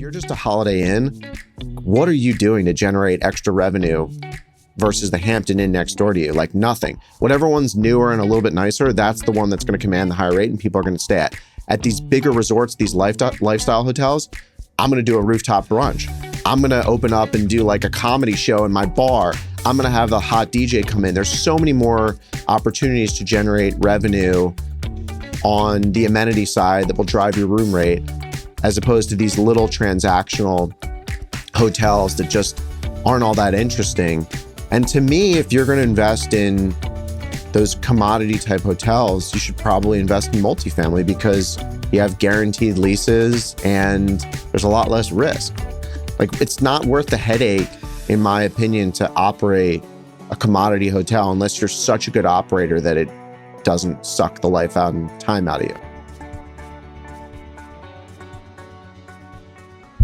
you're just a Holiday Inn, what are you doing to generate extra revenue versus the Hampton Inn next door to you? Like nothing. Whatever one's newer and a little bit nicer, that's the one that's going to command the higher rate and people are going to stay at. At these bigger resorts, these lifestyle hotels, I'm going to do a rooftop brunch. I'm going to open up and do like a comedy show in my bar. I'm going to have the hot DJ come in. There's so many more opportunities to generate revenue on the amenity side that will drive your room rate, as opposed to these little transactional hotels that just aren't all that interesting. And to me, if you're going to invest in those commodity type hotels, you should probably invest in multifamily because you have guaranteed leases and there's a lot less risk. Like, it's not worth the headache, in my opinion, to operate a commodity hotel unless you're such a good operator that it doesn't suck the life out and time out of you.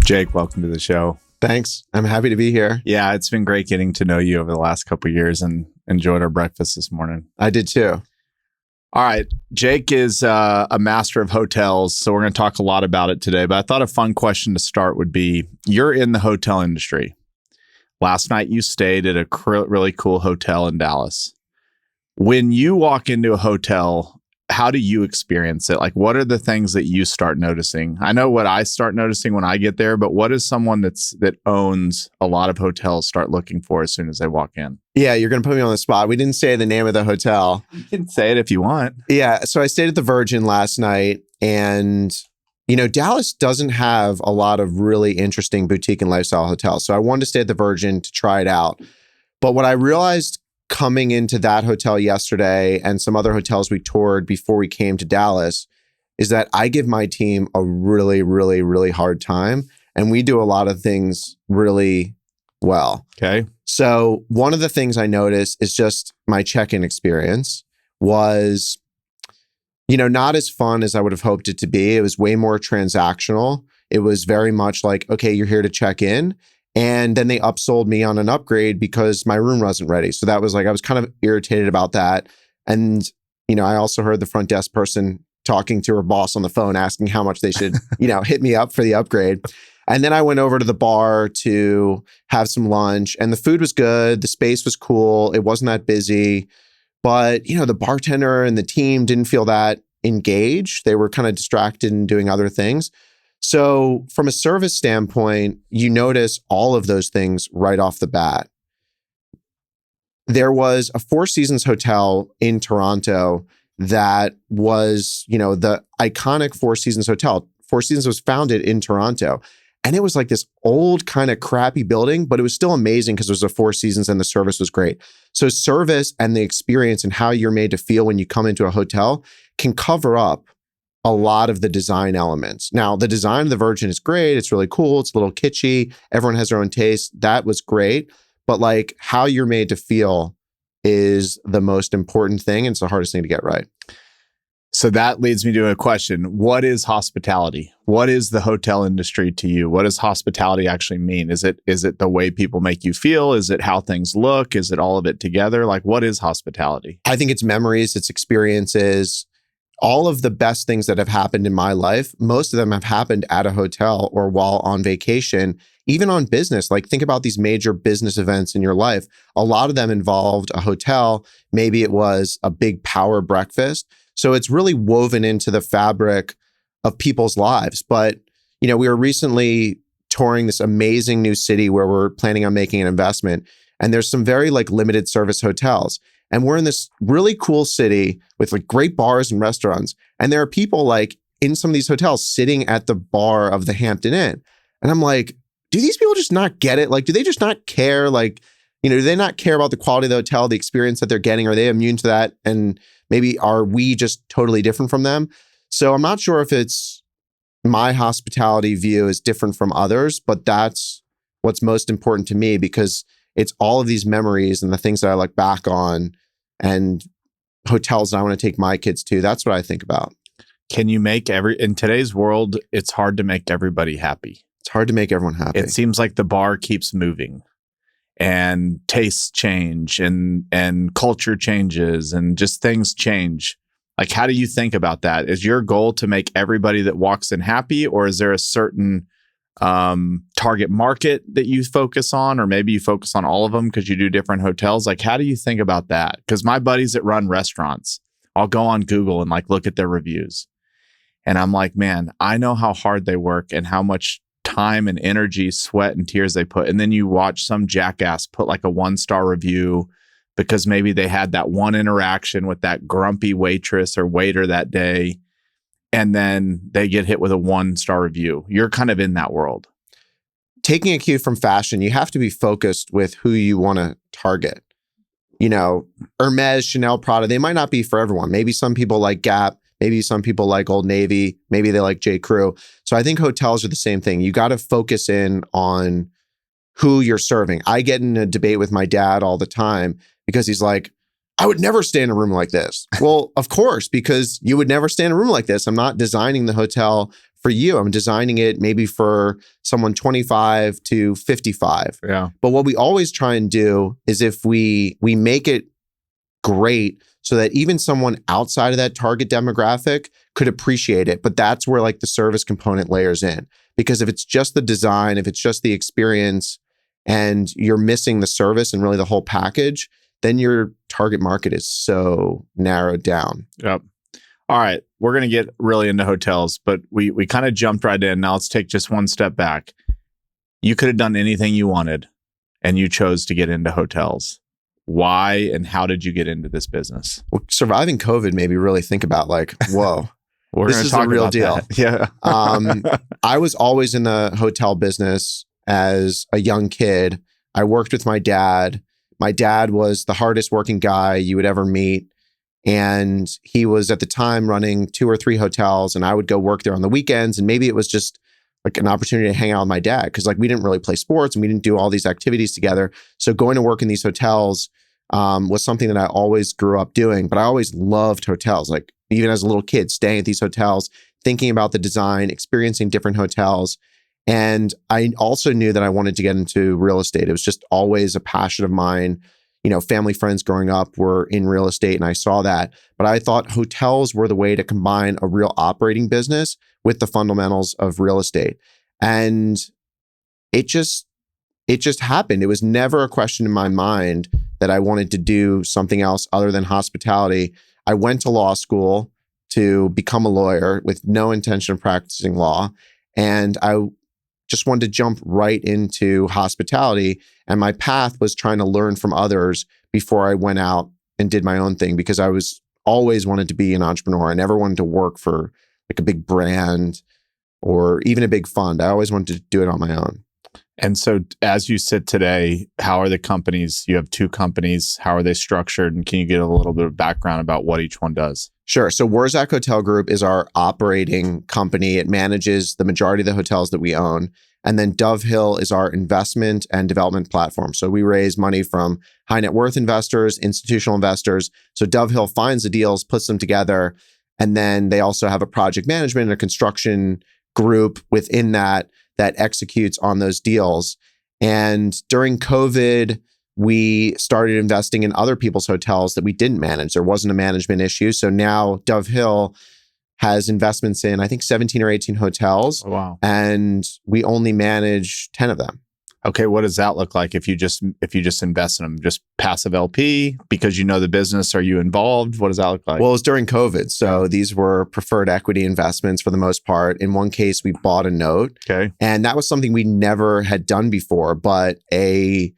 Jake, welcome to the show. Thanks. I'm happy to be here. Yeah, it's been great getting to know you over the last couple of years and enjoyed our breakfast this morning. I did too. All right. Jake is a master of hotels, so we're going to talk a lot about it today. But I thought a fun question to start would be, you're in the hotel industry. Last night you stayed at a really cool hotel in Dallas. When you walk into a hotel, how do you experience it? Like, what are the things that you start noticing? I know what I start noticing when I get there, but what does someone that owns a lot of hotels start looking for as soon as they walk in? Yeah, you're going to put me on the spot. We didn't say the name of the hotel. You can say it if you want. Yeah, so I stayed at the Virgin last night, and Dallas doesn't have a lot of really interesting boutique and lifestyle hotels. So I wanted to stay at the Virgin to try it out. But what I realized coming into that hotel yesterday and some other hotels we toured before we came to Dallas is that I give my team a really, really, really hard time. And we do a lot of things really well. Okay. So one of the things I noticed is just my check-in experience was, not as fun as I would have hoped it to be. It was way more transactional. It was very much like, okay, you're here to check in. And then they upsold me on an upgrade because my room wasn't ready. So that was like, I was kind of irritated about that. And, I also heard the front desk person talking to her boss on the phone, asking how much they should, hit me up for the upgrade. And then I went over to the bar to have some lunch, and the food was good. The space was cool. It wasn't that busy, but, the bartender and the team didn't feel that engaged. They were kind of distracted and doing other things. So from a service standpoint, you notice all of those things right off the bat. There was a Four Seasons hotel in Toronto that was, the iconic Four Seasons hotel. Four Seasons was founded in Toronto. And it was like this old kind of crappy building, but it was still amazing because it was a Four Seasons and the service was great. So service and the experience and how you're made to feel when you come into a hotel can cover up a lot of the design elements. Now, the design of the Virgin is great. It's really cool. It's a little kitschy. Everyone has their own taste. That was great. But like how you're made to feel is the most important thing. And it's the hardest thing to get right. So that leads me to a question. What is hospitality? What is the hotel industry to you? What does hospitality actually mean? Is it the way people make you feel? Is it how things look? Is it all of it together? Like, what is hospitality? I think it's memories, it's experiences. All of the best things that have happened in my life, most of them have happened at a hotel or while on vacation, even on business. Like, think about these major business events in your life. A lot of them involved a hotel. Maybe it was a big power breakfast. So it's really woven into the fabric of people's lives. But, we were recently touring this amazing new city where we're planning on making an investment. And there's some very limited service hotels. And we're in this really cool city with great bars and restaurants. And there are people in some of these hotels sitting at the bar of the Hampton Inn. And I'm like, do these people just not get it? Do they just not care? Do they not care about the quality of the hotel, the experience that they're getting? Are they immune to that? And maybe are we just totally different from them? So I'm not sure if it's my hospitality view is different from others, but that's what's most important to me because it's all of these memories and the things that I look back on and hotels that I want to take my kids to. That's what I think about. Can you make in today's world, it's hard to make everybody happy. It's hard to make everyone happy. It seems like the bar keeps moving and tastes change and culture changes and just things change. Like, how do you think about that? Is your goal to make everybody that walks in happy, or is there a certain target market that you focus on, or maybe you focus on all of them because you do different hotels? Like, how do you think about that? Because my buddies that run restaurants, I'll go on Google and like look at their reviews. And I'm like, man, I know how hard they work and how much time and energy, sweat and tears they put. And then you watch some jackass put like a 1-star review because maybe they had that one interaction with that grumpy waitress or waiter that day. And then they get hit with a 1-star review. You're kind of in that world. Taking a cue from fashion, you have to be focused with who you want to target. You know, Hermes, Chanel, Prada, they might not be for everyone. Maybe some people like Gap. Maybe some people like Old Navy. Maybe they like J. Crew. So I think hotels are the same thing. You got to focus in on who you're serving. I get in a debate with my dad all the time because he's like, I would never stay in a room like this. Well, of course, because you would never stay in a room like this. I'm not designing the hotel for you. I'm designing it maybe for someone 25 to 55. Yeah. But what we always try and do is if we make it great so that even someone outside of that target demographic could appreciate it. But that's where like the service component layers in. Because if it's just the design, if it's just the experience and you're missing the service and really the whole package, then your target market is so narrowed down. Yep. All right. We're going to get really into hotels, but we kind of jumped right in. Now let's take just one step back. You could have done anything you wanted and you chose to get into hotels. Why and how did you get into this business? Well, surviving COVID made me really think about like, whoa, this is the real deal. That. Yeah. I was always in the hotel business as a young kid. I worked with my dad. My dad was the hardest working guy you would ever meet. And he was at the time running 2 or 3 hotels, and I would go work there on the weekends. And maybe it was just like an opportunity to hang out with my dad because like we didn't really play sports and we didn't do all these activities together. So going to work in these hotels was something that I always grew up doing. But I always loved hotels. Like even as a little kid, staying at these hotels, thinking about the design, experiencing different hotels. And I also knew that I wanted to get into real estate. It was just always a passion of mine. You know, family, friends growing up were in real estate and I saw that. But I thought hotels were the way to combine a real operating business with the fundamentals of real estate. And it just happened. It was never a question in my mind that I wanted to do something else other than hospitality. I went to law school to become a lawyer with no intention of practicing law. And I just wanted to jump right into hospitality. And my path was trying to learn from others before I went out and did my own thing because I was always wanted to be an entrepreneur. I never wanted to work for like a big brand or even a big fund. I always wanted to do it on my own. And so as you sit today, how are the companies? You have 2 companies. How are they structured? And can you get a little bit of background about what each one does? Sure. So Wurzak Hotel Group is our operating company. It manages the majority of the hotels that we own. And then Dove Hill is our investment and development platform. So we raise money from high net worth investors, institutional investors. So Dove Hill finds the deals, puts them together. And then they also have a project management and a construction group within that executes on those deals. And during COVID, we started investing in other people's hotels that we didn't manage. There wasn't a management issue. So now Dove Hill has investments in, I think, 17 or 18 hotels. Oh, wow. And we only manage 10 of them. Okay, what does that look like if you just invest in them? Just passive LP because you know the business? Are you involved? What does that look like? Well, it was during COVID. So these were preferred equity investments for the most part. In one case, we bought a note. Okay. And that was something we never had done before. But a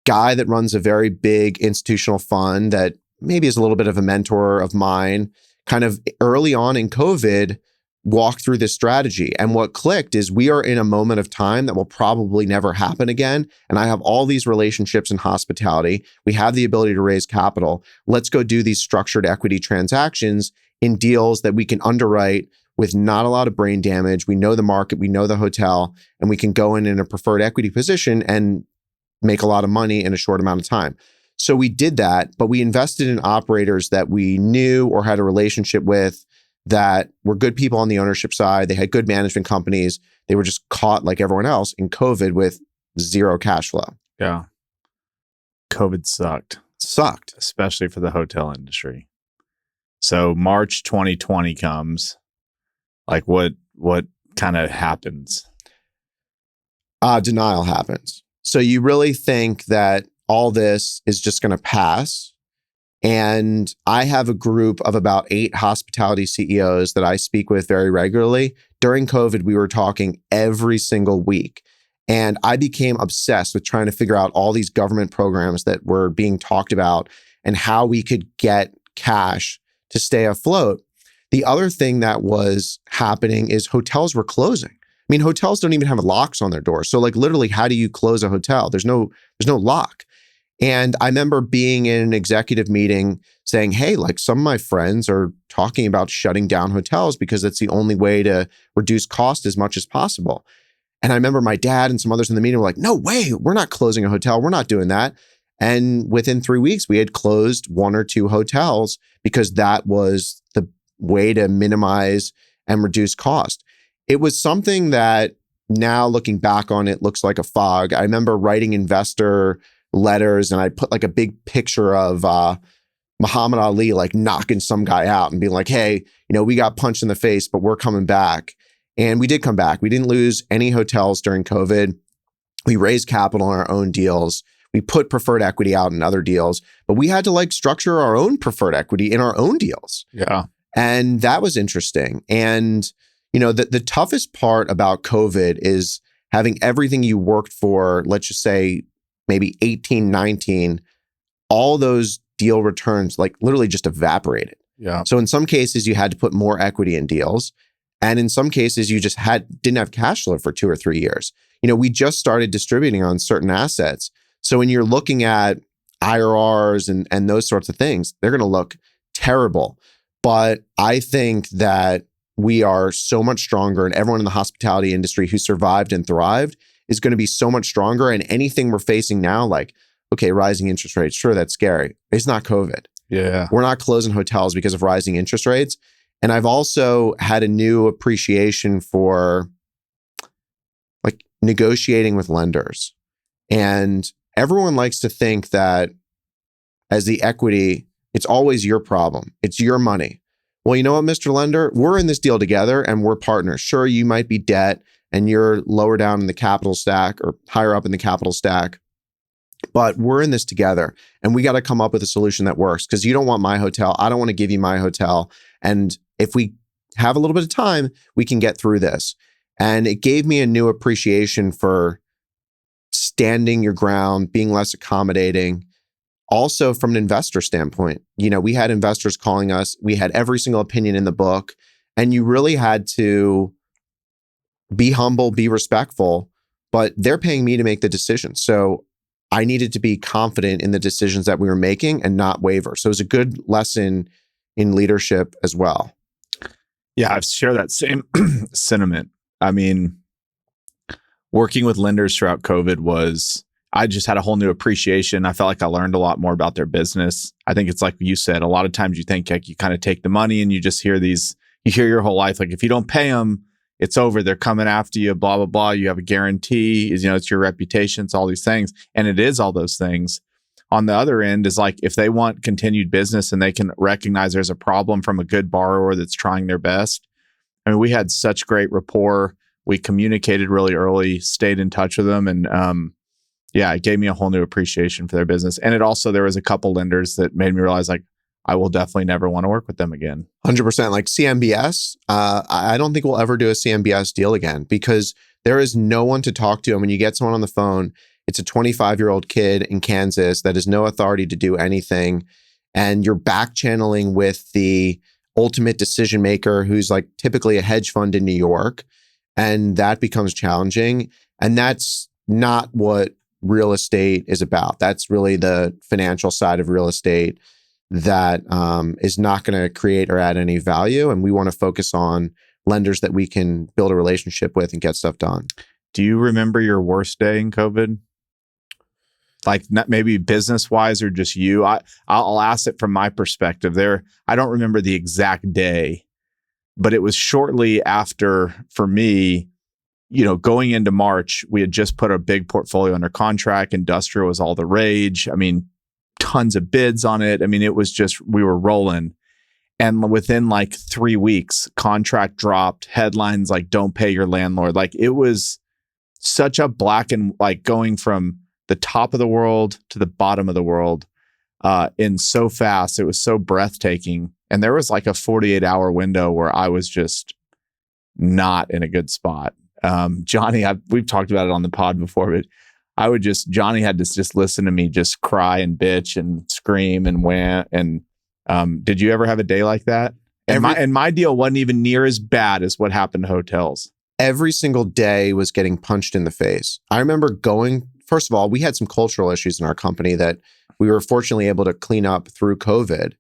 guy that runs a very big institutional fund that maybe is a little bit of a mentor of mine, kind of early on in COVID, walk through this strategy. And what clicked is we are in a moment of time that will probably never happen again. And I have all these relationships in hospitality. We have the ability to raise capital. Let's go do these structured equity transactions in deals that we can underwrite with not a lot of brain damage. We know the market, we know the hotel, and we can go in a preferred equity position and make a lot of money in a short amount of time. So we did that, but we invested in operators that we knew or had a relationship with that were good people on the ownership side. They had good management companies. They were just caught like everyone else in COVID with zero cash flow. Yeah. COVID sucked, especially for the hotel industry. So March 2020 comes. Like what kind of happens? Denial happens. So you really think that all this is just going to pass. And I have a group of about 8 hospitality CEOs that I speak with very regularly. During COVID, we were talking every single week. And I became obsessed with trying to figure out all these government programs that were being talked about and how we could get cash to stay afloat. The other thing that was happening is hotels were closing. I mean, hotels don't even have locks on their doors. So like literally, how do you close a hotel? There's no lock. And I remember being in an executive meeting saying, hey, like some of my friends are talking about shutting down hotels because it's the only way to reduce cost as much as possible. And I remember my dad and some others in the meeting were like, no way, we're not closing a hotel. We're not doing that. And within 3 weeks, we had closed 1 or 2 hotels because that was the way to minimize and reduce cost. It was something that now looking back on it looks like a fog. I remember writing investor letters and I put like a big picture of Muhammad Ali like knocking some guy out and being like, hey, we got punched in the face, but we're coming back. And we did come back. We didn't lose any hotels during COVID. We raised capital in our own deals. We put preferred equity out in other deals, but we had to like structure our own preferred equity in our own deals. Yeah. And that was interesting. And, the toughest part about COVID is having everything you worked for, let's just say maybe 18, 19, all those deal returns like literally just evaporated. Yeah. So in some cases you had to put more equity in deals. And in some cases you just didn't have cash flow for 2 or 3 years. We just started distributing on certain assets. So when you're looking at IRRs and those sorts of things, they're going to look terrible. But I think that we are so much stronger, and everyone in the hospitality industry who survived and thrived is going to be so much stronger. And anything we're facing now, like, okay, rising interest rates, sure, that's scary. It's not COVID. Yeah. We're not closing hotels because of rising interest rates. And I've also had a new appreciation for like negotiating with lenders. And everyone likes to think that as the equity, it's always your problem. It's your money. Well, you know what, Mr. Lender? We're in this deal together and we're partners. Sure, you might be debt and you're lower down in the capital stack or higher up in the capital stack, but we're in this together and we got to come up with a solution that works because you don't want my hotel. I don't want to give you my hotel. And if we have a little bit of time, we can get through this. And it gave me a new appreciation for standing your ground, being less accommodating. Also from an investor standpoint, we had investors calling us. We had every single opinion in the book. And you really had to be humble, be respectful, but they're paying me to make the decision. So I needed to be confident in the decisions that we were making and not waver. So it was a good lesson in leadership as well. Yeah, I've shared that same sentiment. I mean, working with lenders throughout COVID I just had a whole new appreciation. I felt like I learned a lot more about their business. I think it's like you said, a lot of times you think like you kind of take the money and you just hear you hear your whole life, like if you don't pay them, it's over. They're coming after you, blah, blah, blah. You have a guarantee, it's your reputation, it's all these things. And it is all those things. On the other end is like, if they want continued business and they can recognize there's a problem from a good borrower that's trying their best. I mean, we had such great rapport. We communicated really early, stayed in touch with them. And, it gave me a whole new appreciation for their business. And there was a couple lenders that made me realize like, I will definitely never want to work with them again. 100%. Like CMBS, I don't think we'll ever do a CMBS deal again because there is no one to talk to. And when you get someone on the phone, it's a 25-year-old kid in Kansas that has no authority to do anything. And you're back channeling with the ultimate decision maker who's like typically a hedge fund in New York. And that becomes challenging. And that's not what real estate is about. That's really the financial side of real estate that is not going to create or add any value. And we want to focus on lenders that we can build a relationship with and get stuff done. Do you remember your worst day in COVID? Like not maybe business wise or just you? I'll ask it from my perspective. I don't remember the exact day, but it was shortly after, for me, going into March, we had just put a big portfolio under contract. Industrial was all the rage. I mean, tons of bids on it. I mean, it was just, we were rolling. And within like 3 weeks, contract dropped, headlines like, don't pay your landlord. Like it was such a black and like going from the top of the world to the bottom of the world in so fast. It was so breathtaking. And there was like a 48-hour window where I was just not in a good spot. Johnny, we've talked about it on the pod before, but Johnny had to just listen to me just cry and bitch and scream and wham. And did you ever have a day like that? And my deal wasn't even near as bad as what happened to hotels. Every single day was getting punched in the face. I remember first of all, we had some cultural issues in our company that we were fortunately able to clean up through COVID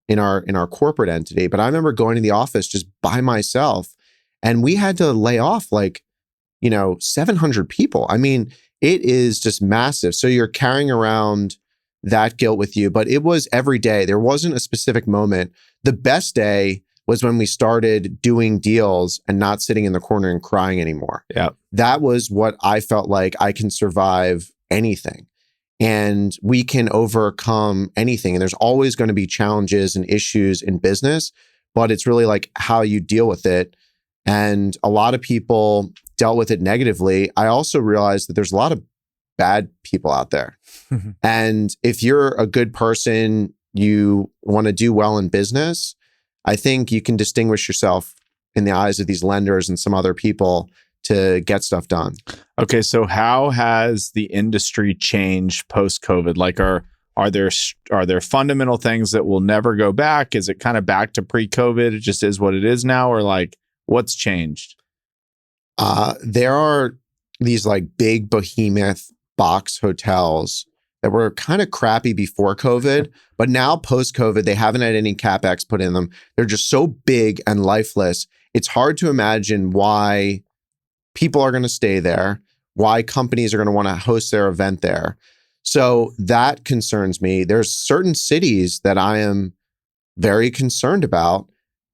in our corporate entity. But I remember going to the office just by myself, and we had to lay off 700 people. I mean, it is just massive. So you're carrying around that guilt with you, but it was every day. There wasn't a specific moment. The best day was when we started doing deals and not sitting in the corner and crying anymore. Yeah. That was what I felt like I can survive anything and we can overcome anything. And there's always going to be challenges and issues in business, but it's really like how you deal with it. And a lot of people dealt with it negatively. I also realized that there's a lot of bad people out there. And if you're a good person, you want to do well in business, I think you can distinguish yourself in the eyes of these lenders and some other people to get stuff done. Okay, so how has the industry changed post-COVID? Like, are there fundamental things that will never go back? Is it kind of back to pre-COVID? It just is what it is now, or like what's changed? There are these like big behemoth box hotels that were kind of crappy before COVID, but now post-COVID, they haven't had any CapEx put in them. They're just so big and lifeless. It's hard to imagine why people are going to stay there, why companies are going to want to host their event there. So that concerns me. There's certain cities that I am very concerned about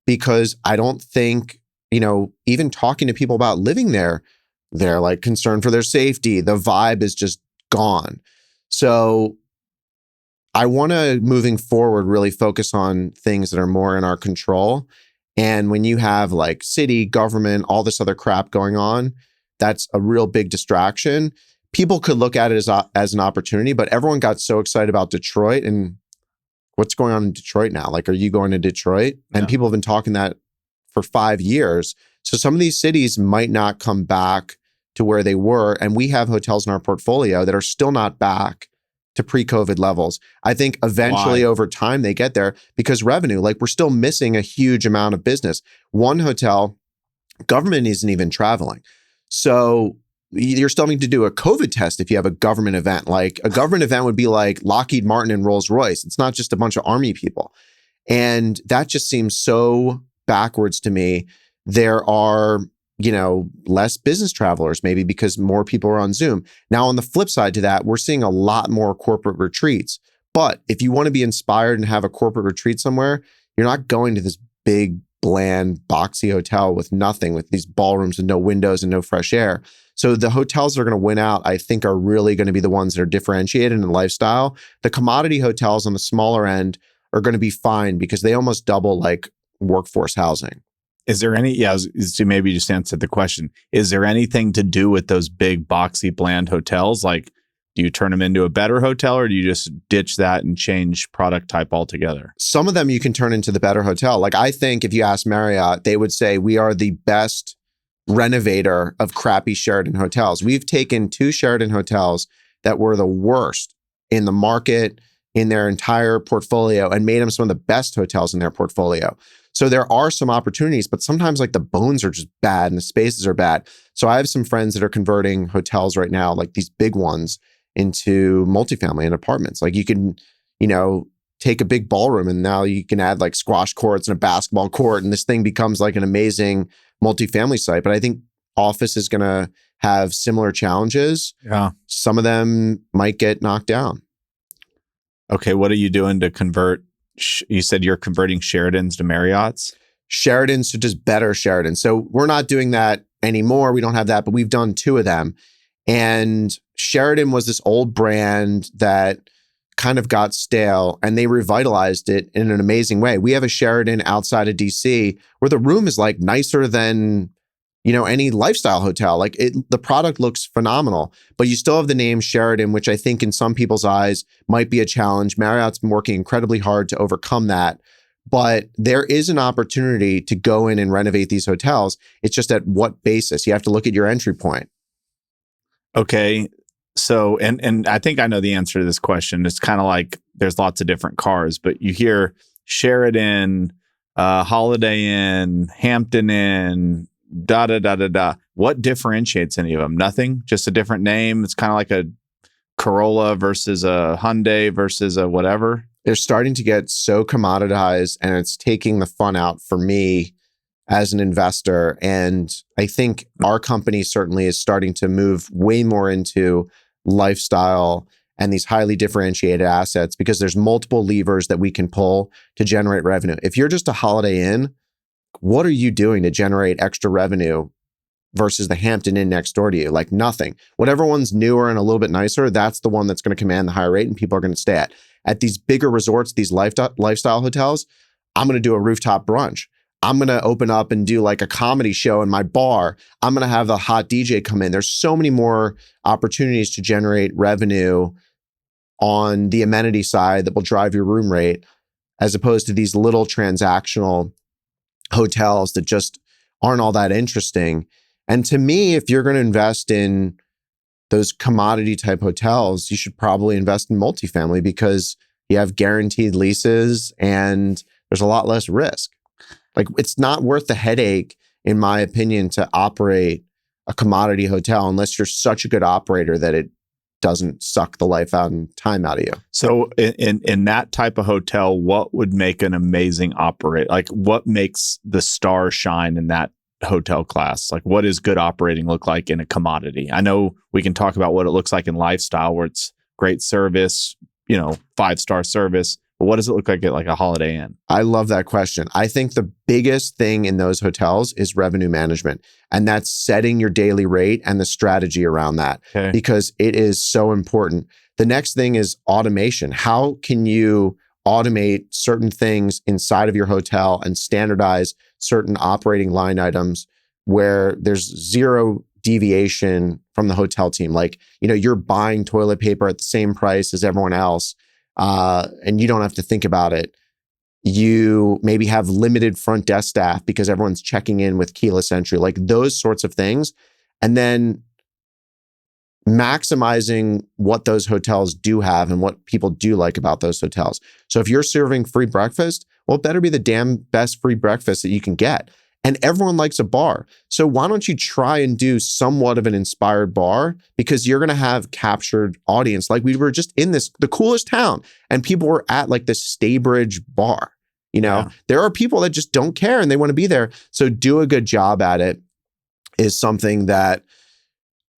because I don't think, even talking to people about living there, they're like concerned for their safety. The vibe is just gone. So I want to, moving forward, really focus on things that are more in our control. And when you have like city, government, all this other crap going on, that's a real big distraction. People could look at it as an opportunity, but everyone got so excited about Detroit and what's going on in Detroit now. Like, are you going to Detroit? Yeah. And people have been talking that for 5 years. So some of these cities might not come back to where they were. And we have hotels in our portfolio that are still not back to pre-COVID levels. I think eventually over time they get there because revenue, like we're still missing a huge amount of business. One hotel, government isn't even traveling. So you're still having to do a COVID test if you have a government event. Like a government event would be like Lockheed Martin and Rolls-Royce. It's not just a bunch of army people. And that just seems so backwards to me. There are less business travelers, maybe because more people are on Zoom. Now, on the flip side to that, we're seeing a lot more corporate retreats. But if you want to be inspired and have a corporate retreat somewhere, you're not going to this big, bland, boxy hotel with nothing, with these ballrooms and no windows and no fresh air. So the hotels that are going to win out, I think, are really going to be the ones that are differentiated in lifestyle. The commodity hotels on the smaller end are going to be fine because they almost double like workforce housing. Is there any, to maybe just answer the question, is there anything to do with those big boxy bland hotels? Like, do you turn them into a better hotel or do you just ditch that and change product type altogether? Some of them you can turn into the better hotel. Like I think if you ask Marriott, they would say we are the best renovator of crappy Sheraton hotels. We've taken 2 Sheraton hotels that were the worst in the market in their entire portfolio and made them some of the best hotels in their portfolio. So there are some opportunities, but sometimes like the bones are just bad and the spaces are bad. So I have some friends that are converting hotels right now, like these big ones, into multifamily and apartments. Like you can, take a big ballroom and now you can add like squash courts and a basketball court and this thing becomes like an amazing multifamily site. But I think office is going to have similar challenges. Yeah. Some of them might get knocked down. Okay. What are you doing to convert? You said you're converting Sheratons to Marriotts? Sheratons to just better Sheratons. So we're not doing that anymore. We don't have that, but we've done 2 of them. And Sheraton was this old brand that kind of got stale and they revitalized it in an amazing way. We have a Sheraton outside of DC where the room is like nicer than any lifestyle hotel. Like the product looks phenomenal, but you still have the name Sheraton, which I think in some people's eyes might be a challenge. Marriott's been working incredibly hard to overcome that. But there is an opportunity to go in and renovate these hotels. It's just at what basis? You have to look at your entry point. Okay. So, and I think I know the answer to this question. It's kind of like there's lots of different cars, but you hear Sheraton, Holiday Inn, Hampton Inn, da da da da da. What differentiates any of them? Nothing. Just a different name. It's kind of like a Corolla versus a Hyundai versus a whatever. They're starting to get so commoditized, and it's taking the fun out for me as an investor. And I think our company certainly is starting to move way more into lifestyle and these highly differentiated assets, because there's multiple levers that we can pull to generate revenue. If you're just a Holiday Inn, what are you doing to generate extra revenue versus the Hampton Inn next door to you? Like nothing. Whatever one's newer and a little bit nicer, that's the one that's going to command the higher rate and people are going to stay at. At these bigger resorts, these lifestyle hotels, I'm going to do a rooftop brunch. I'm going to open up and do like a comedy show in my bar. I'm going to have the hot DJ come in. There's so many more opportunities to generate revenue on the amenity side that will drive your room rate, as opposed to these little transactional hotels that just aren't all that interesting. And to me, if you're going to invest in those commodity type hotels, you should probably invest in multifamily, because you have guaranteed leases and there's a lot less risk. Like it's not worth the headache, in my opinion, to operate a commodity hotel unless you're such a good operator that it doesn't suck the life out and time out of you. So in that type of hotel, what would make an amazing operator? Like what makes the star shine in that hotel class? Like what does good operating look like in a commodity? I know we can talk about what it looks like in lifestyle, where it's great service, 5-star service. But what does it look like at like a Holiday Inn? I love that question. I think the biggest thing in those hotels is revenue management. And that's setting your daily rate and the strategy around that, because it is so important. The next thing is automation. How can you automate certain things inside of your hotel and standardize certain operating line items where there's zero deviation from the hotel team? Like, you're buying toilet paper at the same price as everyone else. And you don't have to think about it. You maybe have limited front desk staff because everyone's checking in with keyless entry, like those sorts of things. And then maximizing what those hotels do have and what people do like about those hotels. So if you're serving free breakfast, well, it better be the damn best free breakfast that you can get. And everyone likes a bar. So why don't you try and do somewhat of an inspired bar? Because you're going to have captured audience. Like we were just in the coolest town, and people were at like the Staybridge bar. There are people that just don't care and they want to be there. So do a good job at it is something that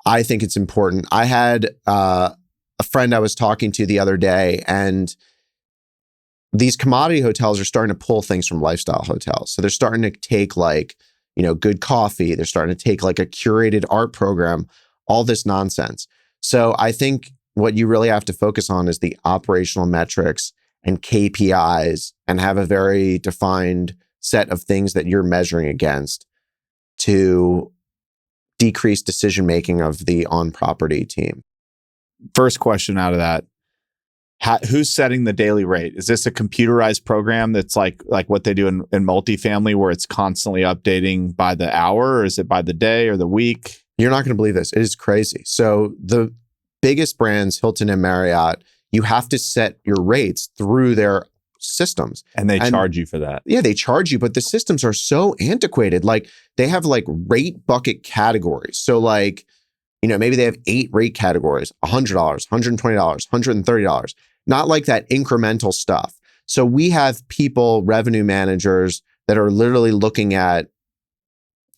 I think it's important. I had a friend I was talking to the other day, and these commodity hotels are starting to pull things from lifestyle hotels. So they're starting to take like, good coffee. They're starting to take like a curated art program, all this nonsense. So I think what you really have to focus on is the operational metrics and KPIs, and have a very defined set of things that you're measuring against to decrease decision-making of the on-property team. First question out of that. Who's setting the daily rate? Is this a computerized program that's like what they do in multifamily, where it's constantly updating by the hour, or is it by the day or the week? You're not going to believe this. It is crazy. So the biggest brands, Hilton and Marriott, you have to set your rates through their systems. And they charge you for that. Yeah, they charge you, but the systems are so antiquated. Like they have like rate bucket categories. So like, maybe they have 8 rate categories, $100, $120, $130, not like that incremental stuff. So we have people, revenue managers, that are literally looking at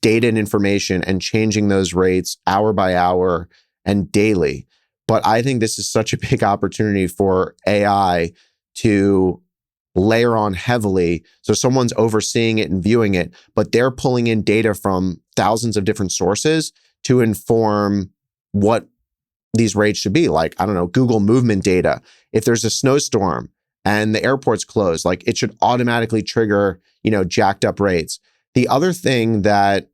data and information and changing those rates hour by hour and daily. But I think this is such a big opportunity for AI to layer on heavily. So someone's overseeing it and viewing it, but they're pulling in data from thousands of different sources to inform what these rates should be. Like, I don't know, Google movement data. If there's a snowstorm and the airport's closed, like it should automatically trigger, jacked up rates. The other thing that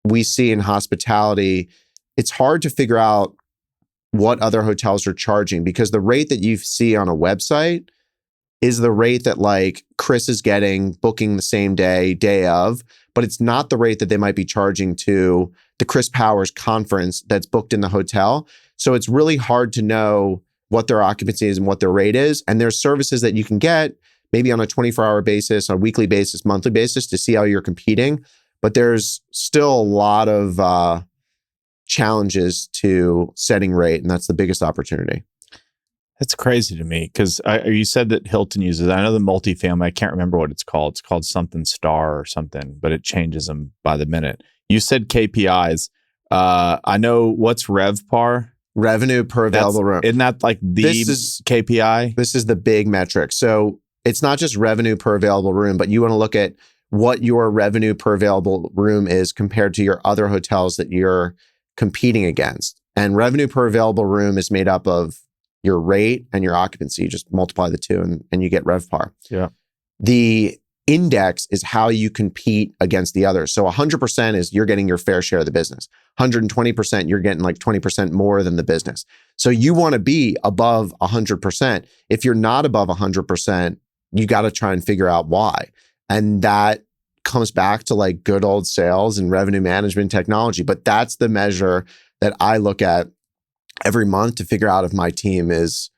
we see in hospitality, it's hard to figure out what other hotels are charging, because the rate that you see on a website is the rate that like Chris is getting booking the same day of, but it's not the rate that they might be charging to the Chris Powers conference that's booked in the hotel. So it's really hard to know what their occupancy is and what their rate is. And there's services that you can get maybe on a 24-hour basis, a weekly basis, monthly basis to see how you're competing. But there's still a lot of challenges to setting rate, and that's the biggest opportunity. That's crazy to me because you said that Hilton uses, I know the multifamily, I can't remember what it's called. It's called something star or something, but it changes them by the minute. You said KPIs. I know what's RevPAR? Revenue per available room. Isn't that like the KPI? This is the big metric. So it's not just revenue per available room, but you want to look at what your revenue per available room is compared to your other hotels that you're competing against. And revenue per available room is made up of your rate and your occupancy. You just multiply the two and you get RevPAR. Yeah. The index is how you compete against the others. So 100% is you're getting your fair share of the business. 120%, you're getting like 20% more than the business. So you want to be above 100%. If you're not above 100%, you got to try and figure out why. And that comes back to like good old sales and revenue management technology. But that's the measure that I look at every month to figure out if my team is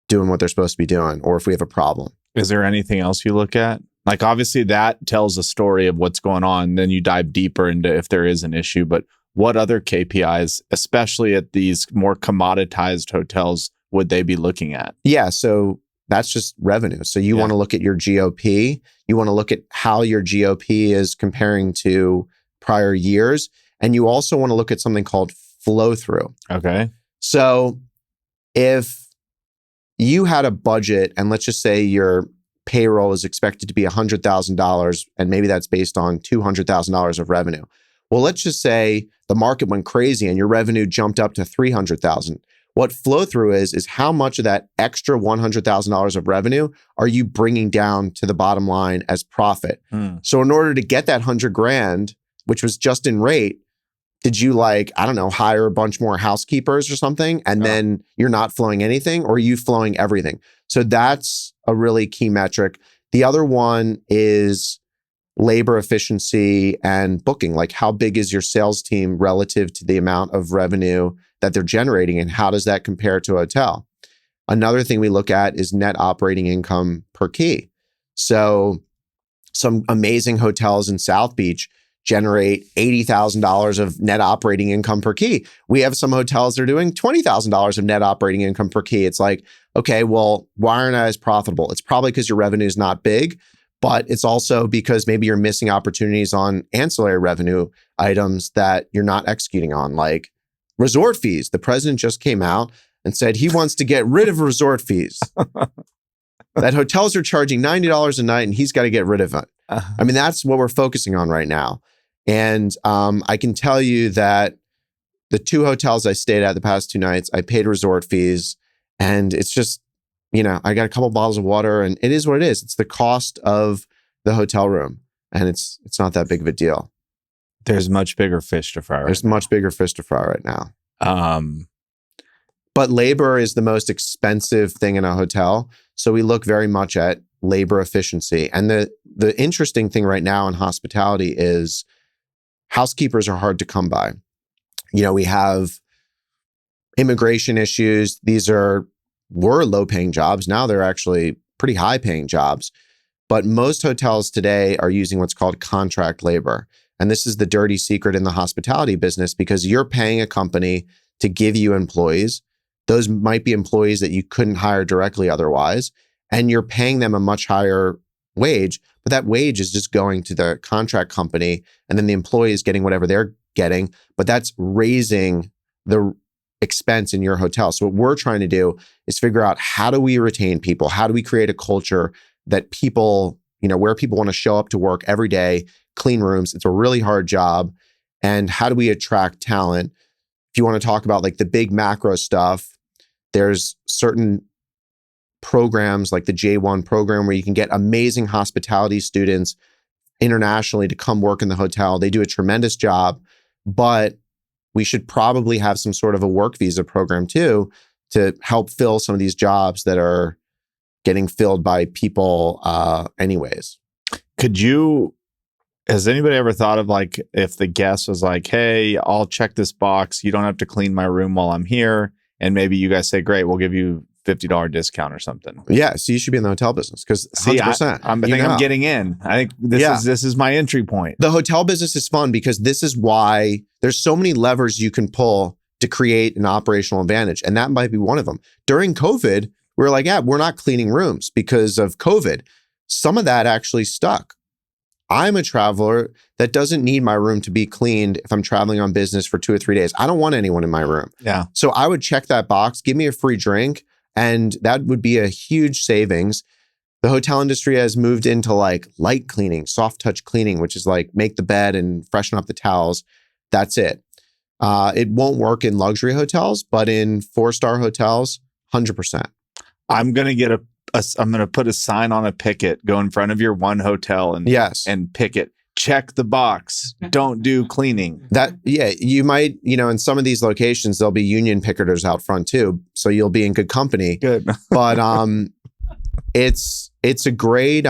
doing what they're supposed to be doing or if we have a problem. Is there anything else you look at? Like obviously that tells a story of what's going on. Then you dive deeper into if there is an issue, but what other KPIs, especially at these more commoditized hotels, would they be looking at? Yeah. So that's just revenue. So you want to look at your GOP. You want to look at how your GOP is comparing to prior years. And you also want to look at something called flow through. Okay. So if you had a budget and let's just say your payroll is expected to be $100,000 and maybe that's based on $200,000 of revenue. Well, let's just say the market went crazy and your revenue jumped up to $300,000. What flow through is how much of that extra $100,000 of revenue are you bringing down to the bottom line as profit? So in order to get that $100,000, which was just in rate, did you hire a bunch more housekeepers or something and then you're not flowing anything, or are you flowing everything? So that's a really key metric. The other one is labor efficiency and booking. Like how big is your sales team relative to the amount of revenue that they're generating and how does that compare to a hotel? Another thing we look at is net operating income per key. So some amazing hotels in South Beach generate $80,000 of net operating income per key. We have some hotels that are doing $20,000 of net operating income per key. It's like, okay, well, why aren't I as profitable? It's probably because your revenue is not big, but it's also because maybe you're missing opportunities on ancillary revenue items that you're not executing on, like resort fees. The president just came out and said he wants to get rid of resort fees. That hotels are charging $90 a night and he's got to get rid of it. I mean, that's what we're focusing on right now. And I can tell you that the two hotels I stayed at the past 2 nights, I paid resort fees, and it's just, I got a couple bottles of water, and it is what it is. It's the cost of the hotel room, and it's not that big of a deal. There's much bigger fish to fry. There's much bigger fish to fry right now. But labor is the most expensive thing in a hotel, so we look very much at labor efficiency. And the interesting thing right now in hospitality is housekeepers are hard to come by. We have immigration issues. These were low-paying jobs. Now they're actually pretty high-paying jobs. But most hotels today are using what's called contract labor. And this is the dirty secret in the hospitality business because you're paying a company to give you employees. Those might be employees that you couldn't hire directly otherwise. And you're paying them a much higher wage, but that wage is just going to the contract company and then the employee is getting whatever they're getting, but that's raising the expense in your hotel. So what we're trying to do is figure out how do we retain people? How do we create a culture that people, where people want to show up to work every day, clean rooms. It's a really hard job. And how do we attract talent? If you want to talk about like the big macro stuff, there's certain programs like the J1 program where you can get amazing hospitality students internationally to come work in the hotel. They do a tremendous job, but we should probably have some sort of a work visa program too to help fill some of these jobs that are getting filled by people anyways. Has anybody ever thought of like if the guest was like, hey, I'll check this box. You don't have to clean my room while I'm here. And maybe you guys say, great, we'll give you $50 discount or something. Yeah. So you should be in the hotel business because 100%. I think I'm getting in. I think this is my entry point. The hotel business is fun because this is why there's so many levers you can pull to create an operational advantage. And that might be one of them. During COVID, we were like, yeah, we're not cleaning rooms because of COVID. Some of that actually stuck. I'm a traveler that doesn't need my room to be cleaned if I'm traveling on business for 2 or 3 days. I don't want anyone in my room. Yeah. So I would check that box, give me a free drink, and that would be a huge savings. The hotel industry has moved into like light cleaning, soft touch cleaning, which is like make the bed and freshen up the towels. That's it. It won't work in luxury hotels, but in 4-star hotels, 100%. I'm going to get I'm going to put a sign on a picket, go in front of your one hotel and picket, check the box, don't do cleaning. You might, in some of these locations, there'll be union picketers out front too. So you'll be in good company. Good. But it's a great,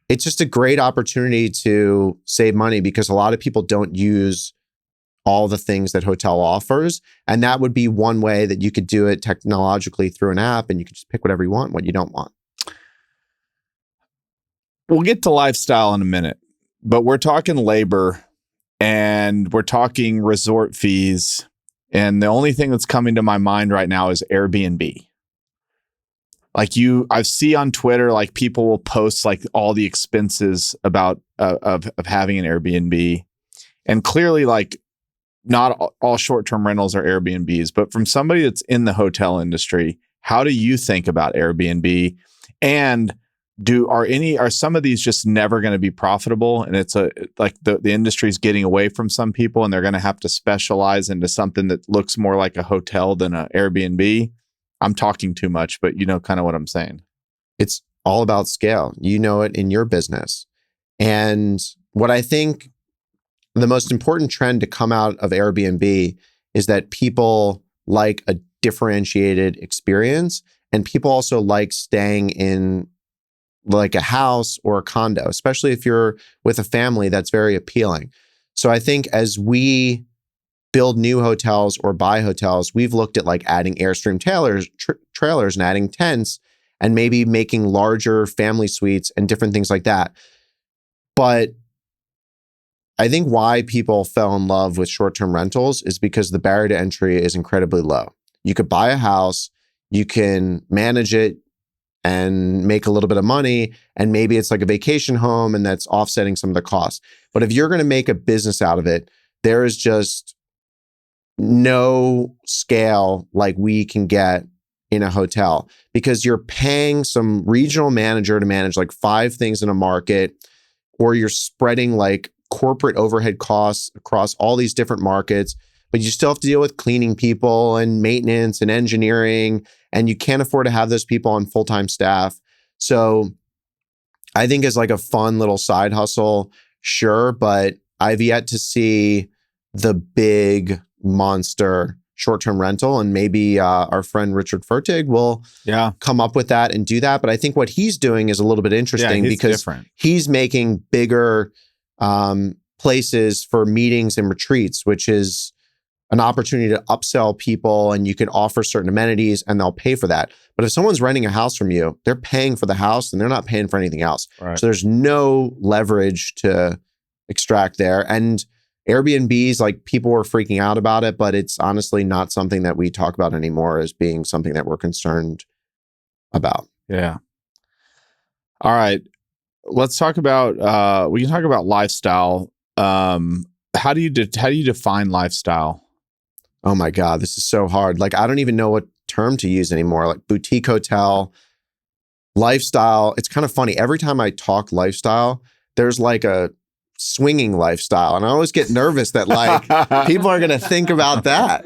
it's just a great opportunity to save money because a lot of people don't use all the things that hotel offers. And that would be one way that you could do it technologically through an app, and you could just pick whatever you want, what you don't want. We'll get to lifestyle in a minute, but we're talking labor and we're talking resort fees. And the only thing that's coming to my mind right now is Airbnb. Like I see on Twitter, like people will post like all the expenses about of having an Airbnb, and clearly like not all short-term rentals are Airbnbs, but from somebody that's in the hotel industry, how do you think about Airbnb? And are some of these just never going to be profitable? And it's like the industry's getting away from some people and they're going to have to specialize into something that looks more like a hotel than an Airbnb. I'm talking too much, but you know kind of what I'm saying. It's all about scale. You know it in your business. And what I think the most important trend to come out of Airbnb is that people like a differentiated experience, and people also like staying in like a house or a condo, especially if you're with a family. That's very appealing. So I think as we build new hotels or buy hotels, we've looked at like adding Airstream trailers and adding tents and maybe making larger family suites and different things like that. But I think why people fell in love with short-term rentals is because the barrier to entry is incredibly low. You could buy a house, you can manage it and make a little bit of money, and maybe it's like a vacation home and that's offsetting some of the costs. But if you're going to make a business out of it, there is just no scale like we can get in a hotel, because you're paying some regional manager to manage like 5 things in a market, or you're spreading like corporate overhead costs across all these different markets, but you still have to deal with cleaning people and maintenance and engineering, and you can't afford to have those people on full-time staff. So I think as like a fun little side hustle, sure, but I've yet to see the big monster short-term rental, and maybe our friend Richard Fertig will come up with that and do that. But I think what he's doing is a little bit interesting because he's making bigger places for meetings and retreats, which is an opportunity to upsell people, and you can offer certain amenities and they'll pay for that. But if someone's renting a house from you, they're paying for the house and they're not paying for anything else. Right. So there's no leverage to extract there. And Airbnbs, like people were freaking out about it, but it's honestly not something that we talk about anymore as being something that we're concerned about. Yeah. All right. Let's talk about, we can talk about lifestyle. How do you define lifestyle? Oh my God, this is so hard. Like, I don't even know what term to use anymore. Like boutique hotel, lifestyle. It's kind of funny. Every time I talk lifestyle, there's like a swinging lifestyle. And I always get nervous that like people are going to think about that.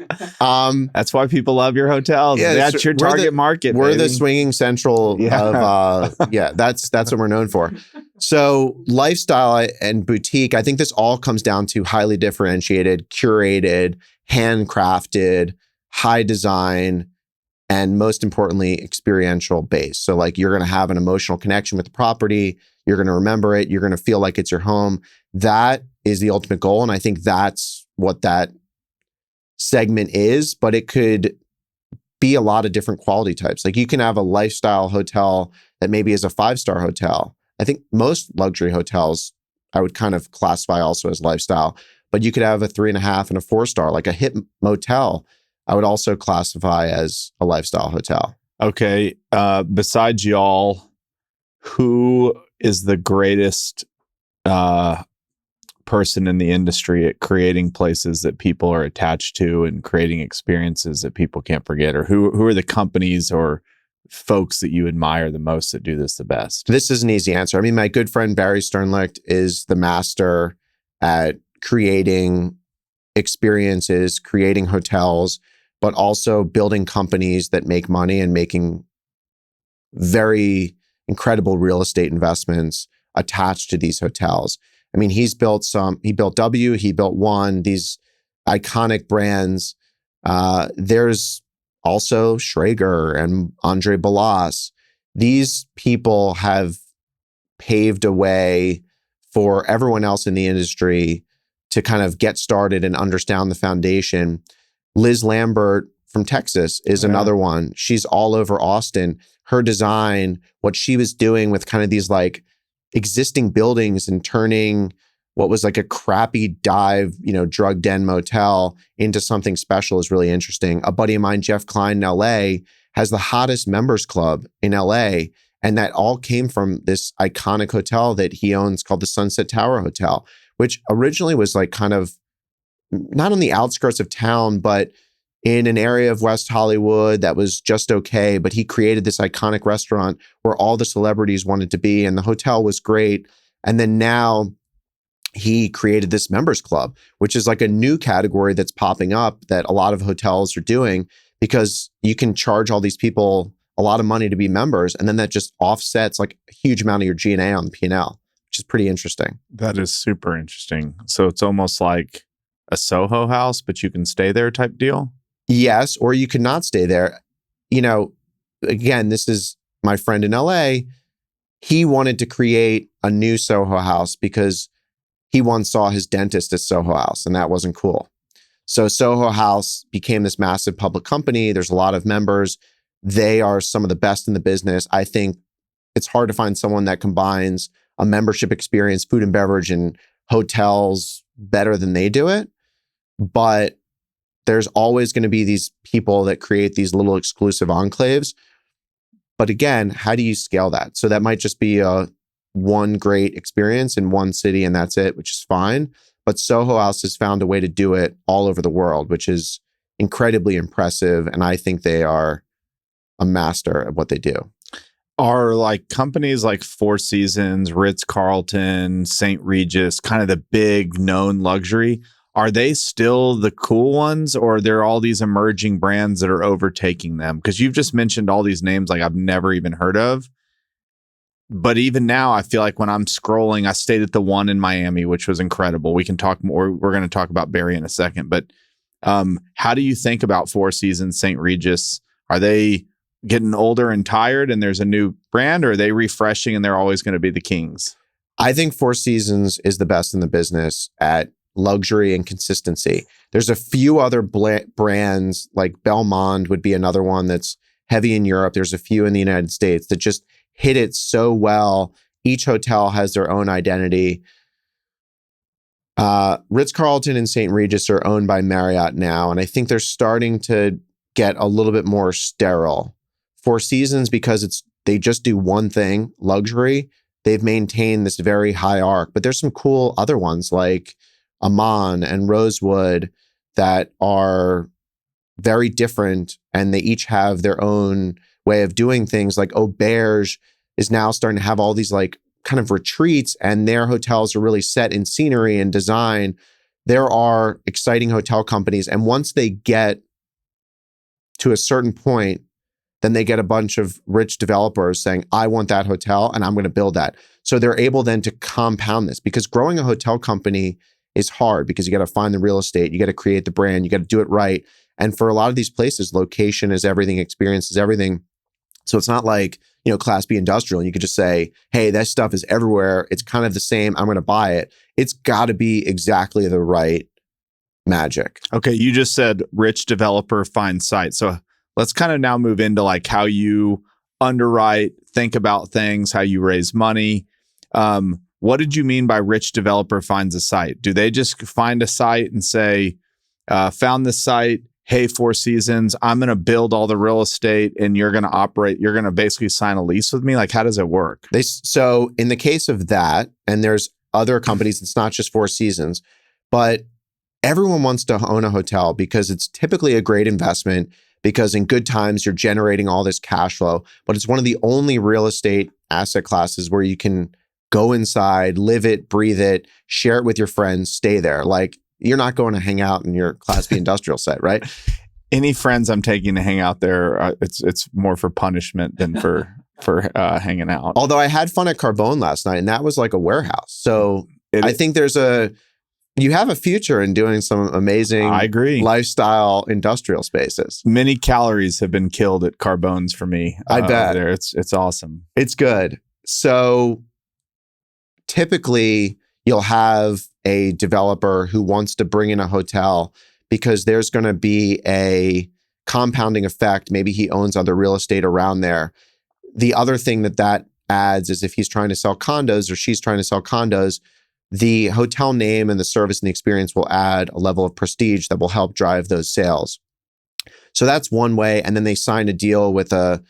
That's why people love your hotels. Yeah, that's your target market. We're the swinging central of, that's what we're known for. So lifestyle and boutique, I think this all comes down to highly differentiated, curated, handcrafted, high design, and most importantly, experiential base. So like you're going to have an emotional connection with the property. You're going to remember it. You're going to feel like it's your home. That is the ultimate goal. And I think that's what that segment is, but it could be a lot of different quality types. Like you can have a lifestyle hotel that maybe is a 5-star hotel. I think most luxury hotels I would kind of classify also as lifestyle, but you could have a 3.5 and a 4-star, like a hip motel. I would also classify as a lifestyle hotel. Okay. Besides y'all, who is the greatest person in the industry at creating places that people are attached to and creating experiences that people can't forget? Or who are the companies or folks that you admire the most that do this the best? This is an easy answer. I mean, my good friend Barry Sternlicht is the master at creating experiences, creating hotels, but also building companies that make money and making very incredible real estate investments attached to these hotels. I mean, he built W, he built One, these iconic brands. There's also Schrager and Andre Balas. These people have paved a way for everyone else in the industry to kind of get started and understand the foundation. Liz Lambert from Texas is another one. She's all over Austin. Her design, what she was doing with kind of these like existing buildings and turning what was like a crappy dive, drug den motel into something special is really interesting. A buddy of mine, Jeff Klein in LA, has the hottest members club in LA. And that all came from this iconic hotel that he owns called the Sunset Tower Hotel, which originally was like kind of not on the outskirts of town, but in an area of West Hollywood that was just okay. But he created this iconic restaurant where all the celebrities wanted to be, and the hotel was great. And then now he created this members club, which is like a new category that's popping up that a lot of hotels are doing, because you can charge all these people a lot of money to be members, and then that just offsets like a huge amount of your G&A on the P&L, which is pretty interesting. That is super interesting. So it's almost like a Soho house, but you can stay there type deal? Yes, or you could not stay there. Again, this is my friend in LA. He wanted to create a new Soho house because he once saw his dentist at Soho House, and that wasn't cool. So Soho House became this massive public company. There's a lot of members. They are some of the best in the business. I think it's hard to find someone that combines a membership experience, food and beverage, and hotels better than they do it. But there's always going to be these people that create these little exclusive enclaves. But again, how do you scale that? So that might just be one great experience in one city and that's it, which is fine. But Soho House has found a way to do it all over the world, which is incredibly impressive. And I think they are a master at what they do. Are like companies like Four Seasons, Ritz-Carlton, St. Regis, kind of the big known luxury, are they still the cool ones, or are there all these emerging brands that are overtaking them? Because you've just mentioned all these names like I've never even heard of. But even now, I feel like when I'm scrolling, I stayed at the one in Miami, which was incredible. We can talk more. We're going to talk about Barry in a second. But how do you think about Four Seasons, St. Regis? Are they getting older and tired and there's a new brand, or are they refreshing and they're always going to be the kings? I think Four Seasons is the best in the business at luxury and consistency. There's a few other brands, like Belmond would be another one that's heavy in Europe. There's a few in the United States that just hit it so well. Each hotel has their own identity. Ritz-Carlton and St. Regis are owned by Marriott now, and I think they're starting to get a little bit more sterile. Four Seasons, because they just do one thing, luxury, they've maintained this very high arc. But there's some cool other ones like Amman and Rosewood that are very different, and they each have their own way of doing things. Like Auberge is now starting to have all these like kind of retreats, and their hotels are really set in scenery and design. There are exciting hotel companies, and once they get to a certain point, then they get a bunch of rich developers saying, I want that hotel and I'm going to build that. So they're able then to compound this, because growing a hotel company is hard, because you got to find the real estate, you got to create the brand, you got to do it right. And for a lot of these places, location is everything, experience is everything. So it's not like, Class B industrial, and you could just say, hey, that stuff is everywhere. It's kind of the same. I'm going to buy it. It's got to be exactly the right magic. Okay, you just said rich developer finds site. So let's kind of now move into like how you underwrite, think about things, how you raise money. What did you mean by rich developer finds a site? Do they just find a site and say, found this site, hey, Four Seasons, I'm going to build all the real estate and you're going to operate, you're going to basically sign a lease with me? Like, how does it work? So in the case of that, and there's other companies, it's not just Four Seasons, but everyone wants to own a hotel because it's typically a great investment, because in good times, you're generating all this cash flow, but it's one of the only real estate asset classes where you can go inside, live it, breathe it, share it with your friends, stay there. Like, you're not going to hang out in your Class B industrial site, right? Any friends I'm taking to hang out there, it's more for punishment than for hanging out. Although I had fun at Carbone last night, and that was like a warehouse. So I think you have a future in doing some amazing, I agree, lifestyle industrial spaces. Many calories have been killed at Carbone's for me. I bet. There. It's awesome. It's good. So typically you'll have a developer who wants to bring in a hotel because there's going to be a compounding effect. Maybe he owns other real estate around there. The other thing that adds is if he's trying to sell condos or she's trying to sell condos, the hotel name and the service and the experience will add a level of prestige that will help drive those sales. So that's one way. And then they sign a deal with a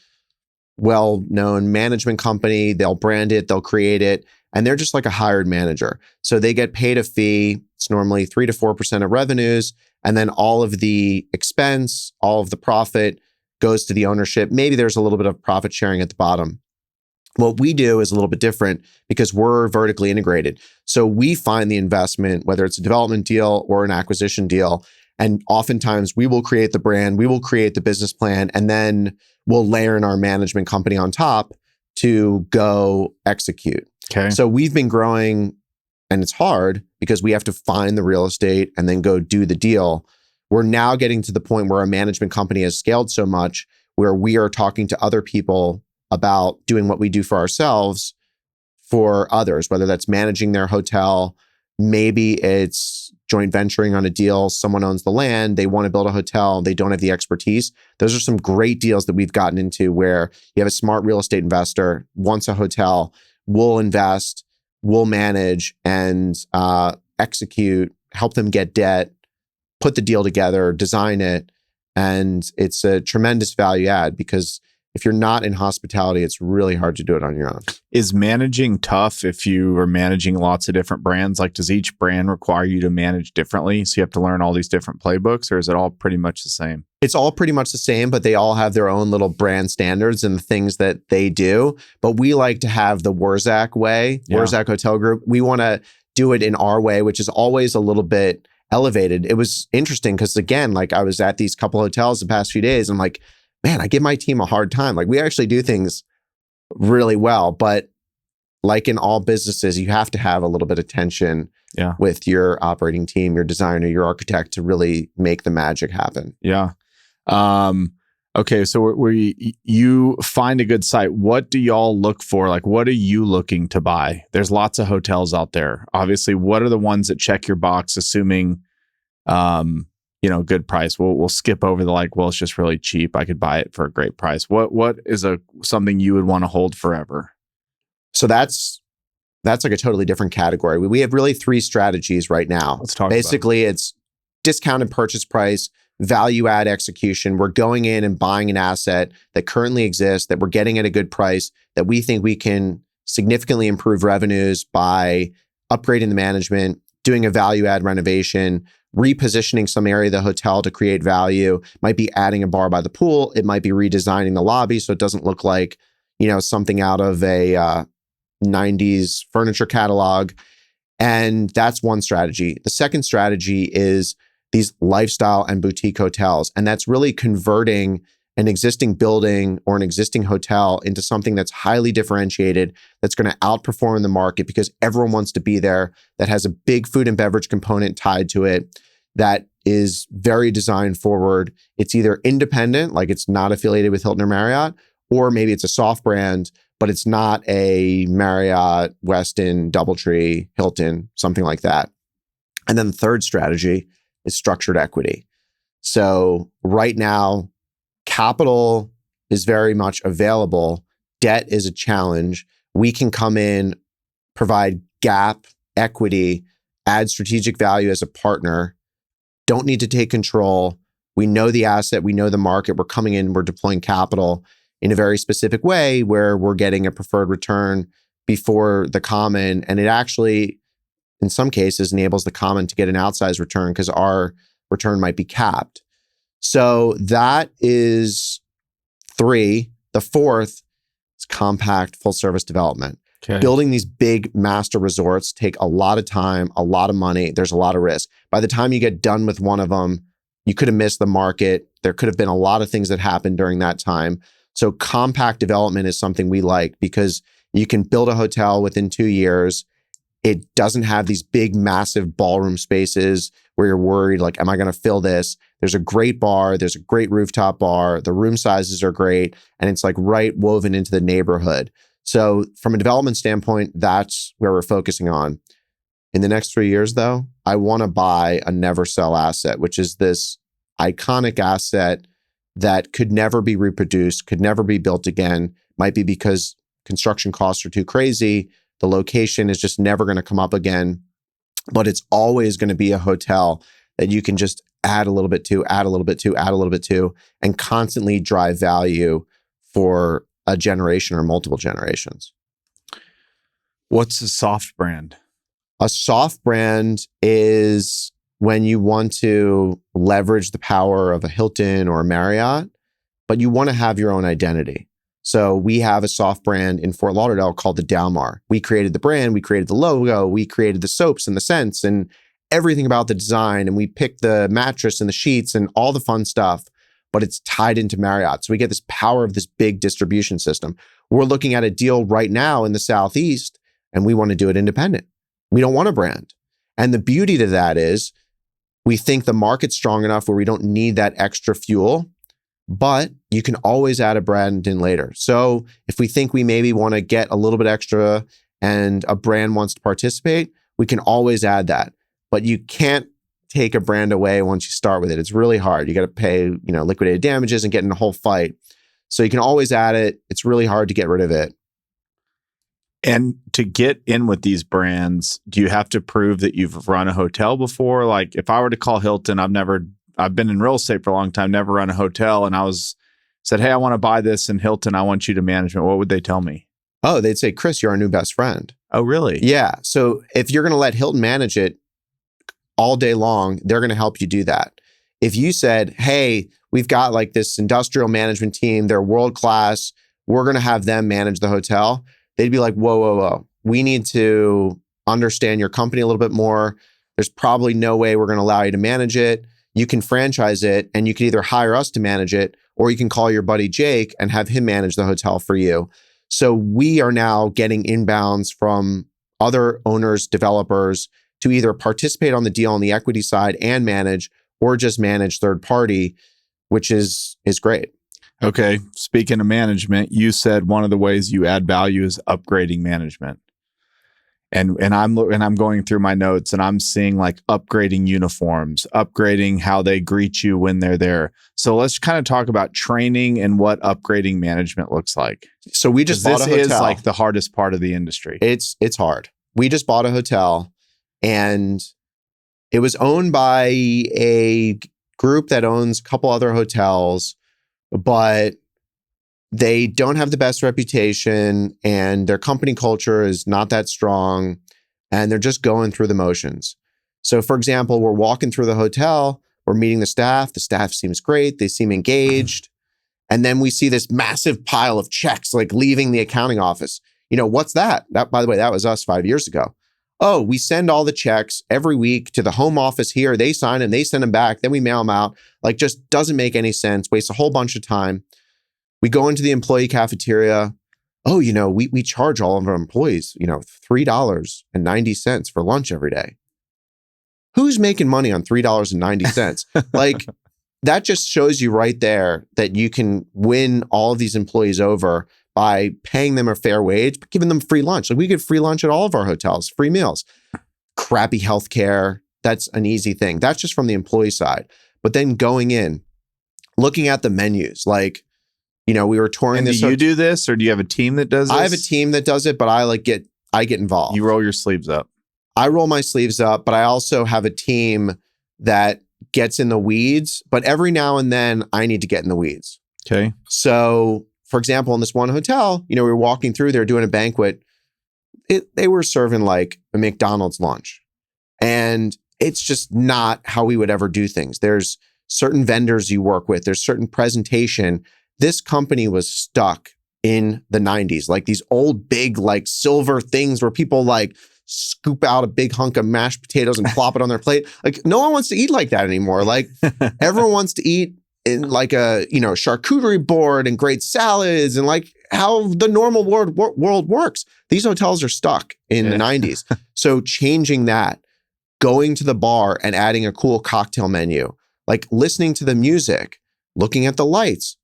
well-known management company. They'll brand it, they'll create it, and they're just like a hired manager. So they get paid a fee. It's normally 3 to 4% of revenues. And then all of the expense, all of the profit goes to the ownership. Maybe there's a little bit of profit sharing at the bottom. What we do is a little bit different because we're vertically integrated. So we find the investment, whether it's a development deal or an acquisition deal. And oftentimes we will create the brand, we will create the business plan, and then we'll layer in our management company on top to go execute. Okay. So we've been growing, and it's hard because we have to find the real estate and then go do the deal. We're now getting to the point where our management company has scaled so much where we are talking to other people about doing what we do for ourselves for others, whether that's managing their hotel, maybe it's joint venturing on a deal. Someone owns the land, they want to build a hotel, they don't have the expertise. Those are some great deals that we've gotten into where you have a smart real estate investor, wants a hotel, we'll invest, we'll manage and execute, help them get debt, put the deal together, design it. And it's a tremendous value add because if you're not in hospitality, it's really hard to do it on your own. Is managing tough if you are managing lots of different brands? Like, does each brand require you to manage differently? So you have to learn all these different playbooks, or is it all pretty much the same? It's all pretty much the same, but they all have their own little brand standards and the things that they do. But we like to have the Wurzak way, Wurzak Hotel Group. We want to do it in our way, which is always a little bit elevated. It was interesting because, again, like I was at these couple hotels the past few days. I'm like, man, I give my team a hard time. Like, we actually do things really well, but like in all businesses, you have to have a little bit of tension with your operating team, your designer, your architect to really make the magic happen. Yeah. Okay. So where you find a good site, what do y'all look for? Like, what are you looking to buy? There's lots of hotels out there. Obviously, what are the ones that check your box, assuming, good price? We'll skip over the it's just really cheap, I could buy it for a great price. What is something you would want to hold forever? So that's like a totally different category. We have really 3 strategies right now. Let's talk Basically, it's discounted purchase price, value add execution. We're going in and buying an asset that currently exists, that we're getting at a good price, that we think we can significantly improve revenues by upgrading the management, doing a value add renovation, repositioning some area of the hotel to create value. Might be adding a bar by the pool. It might be redesigning the lobby so it doesn't look like, something out of a 90s furniture catalog. And that's one strategy. The second strategy is these lifestyle and boutique hotels. And that's really converting an existing building or an existing hotel into something that's highly differentiated, that's going to outperform the market because everyone wants to be there, that has a big food and beverage component tied to it, that is very design forward. It's either independent, like it's not affiliated with Hilton or Marriott, or maybe it's a soft brand, but it's not a Marriott, Westin, DoubleTree, Hilton, something like that. And then the third strategy is structured equity. So right now, capital is very much available. Debt is a challenge. We can come in, provide gap equity, add strategic value as a partner, don't need to take control. We know the asset, we know the market. We're coming in, we're deploying capital in a very specific way where we're getting a preferred return before the common. And it actually, in some cases, enables the common to get an outsized return because our return might be capped. So that is 3. The fourth is compact full service development. Okay. Building these big master resorts take a lot of time, a lot of money. There's a lot of risk. By the time you get done with one of them, you could have missed the market. There could have been a lot of things that happened during that time. So compact development is something we like because you can build a hotel within 2 years. It doesn't have these big, massive ballroom spaces where you're worried, like, am I going to fill this? There's a great bar. There's a great rooftop bar. The room sizes are great. And it's like right woven into the neighborhood. So from a development standpoint, that's where we're focusing on. In the next 3 years, though, I want to buy a never sell asset, which is this iconic asset that could never be reproduced, could never be built again. Might be because construction costs are too crazy. The location is just never going to come up again, but it's always going to be a hotel that you can just add a little bit to, add a little bit to, add a little bit to, and constantly drive value for a generation or multiple generations. What's a soft brand? A soft brand is when you want to leverage the power of a Hilton or a Marriott, but you want to have your own identity. So we have a soft brand in Fort Lauderdale called the Dalmar. We created the brand, we created the logo, we created the soaps and the scents and everything about the design. And we picked the mattress and the sheets and all the fun stuff, but it's tied into Marriott. So we get this power of this big distribution system. We're looking at a deal right now in the Southeast and we want to do it independent. We don't want a brand. And the beauty to that is we think the market's strong enough where we don't need that extra fuel, but you can always add a brand in later. So if we think we maybe want to get a little bit extra and a brand wants to participate, we can always add that. But you can't take a brand away once you start with it. It's really hard. You got to pay, liquidated damages and get in a whole fight. So you can always add it. It's really hard to get rid of it. And to get in with these brands, do you have to prove that you've run a hotel before? Like if I were to call Hilton, I've been in real estate for a long time, never run a hotel. And said, hey, I want to buy this in Hilton. I want you to manage it. What would they tell me? Oh, they'd say, Chris, you're our new best friend. Oh, really? Yeah. So if you're going to let Hilton manage it all day long, they're going to help you do that. If you said, hey, we've got like this industrial management team, they're world-class, we're going to have them manage the hotel, they'd be like, whoa. We need to understand your company a little bit more. There's probably no way we're going to allow you to manage it. You can franchise it and you can either hire us to manage it or you can call your buddy Jake and have him manage the hotel for you. So we are now getting inbounds from other owners, developers to either participate on the deal on the equity side and manage or just manage third party, which is great. Okay. Speaking of management, you said one of the ways you add value is upgrading management. And I'm going through my notes and I'm seeing like upgrading uniforms, upgrading how they greet you when they're there. So let's kind of talk about training and what upgrading management looks like. So we just bought a hotel. This is like the hardest part of the industry. It's hard. We just bought a hotel and it was owned by a group that owns a couple other hotels, but they don't have the best reputation and their company culture is not that strong and they're just going through the motions. So for example, we're walking through the hotel, we're meeting the staff seems great, they seem engaged. And then we see this massive pile of checks like leaving the accounting office. What's that? That, by the way, that was us 5 years ago. oh, we send all the checks every week to the home office here. They sign them, they send them back, then we mail them out. Like, just doesn't make any sense, wastes a whole bunch of time. We go into the employee cafeteria. Oh, we charge all of our employees, $3.90 for lunch every day. Who's making money on $3.90? Like, that just shows you right there that you can win all of these employees over by paying them a fair wage, but giving them free lunch. Like, we get free lunch at all of our hotels, free meals. Crappy healthcare, that's an easy thing. That's just from the employee side. But then going in, looking at the menus, like, we were touring and this. Do you do this, or do you have a team that does this? I have a team that does it, but I get involved. You roll your sleeves up. I roll my sleeves up, but I also have a team that gets in the weeds. But every now and then I need to get in the weeds. Okay. So, for example, in this one hotel, we were walking through, they were doing a banquet. They were serving like a McDonald's lunch. And it's just not how we would ever do things. There's certain vendors you work with. There's certain presentation. This company was stuck in the 90s, like these old big like silver things where people like scoop out a big hunk of mashed potatoes and plop it on their plate. Like, no one wants to eat like that anymore. Like, everyone wants to eat in like a, charcuterie board and great salads and like how the normal world works. These hotels are stuck in the 90s. So changing that, going to the bar and adding a cool cocktail menu, like listening to the music, looking at the lights.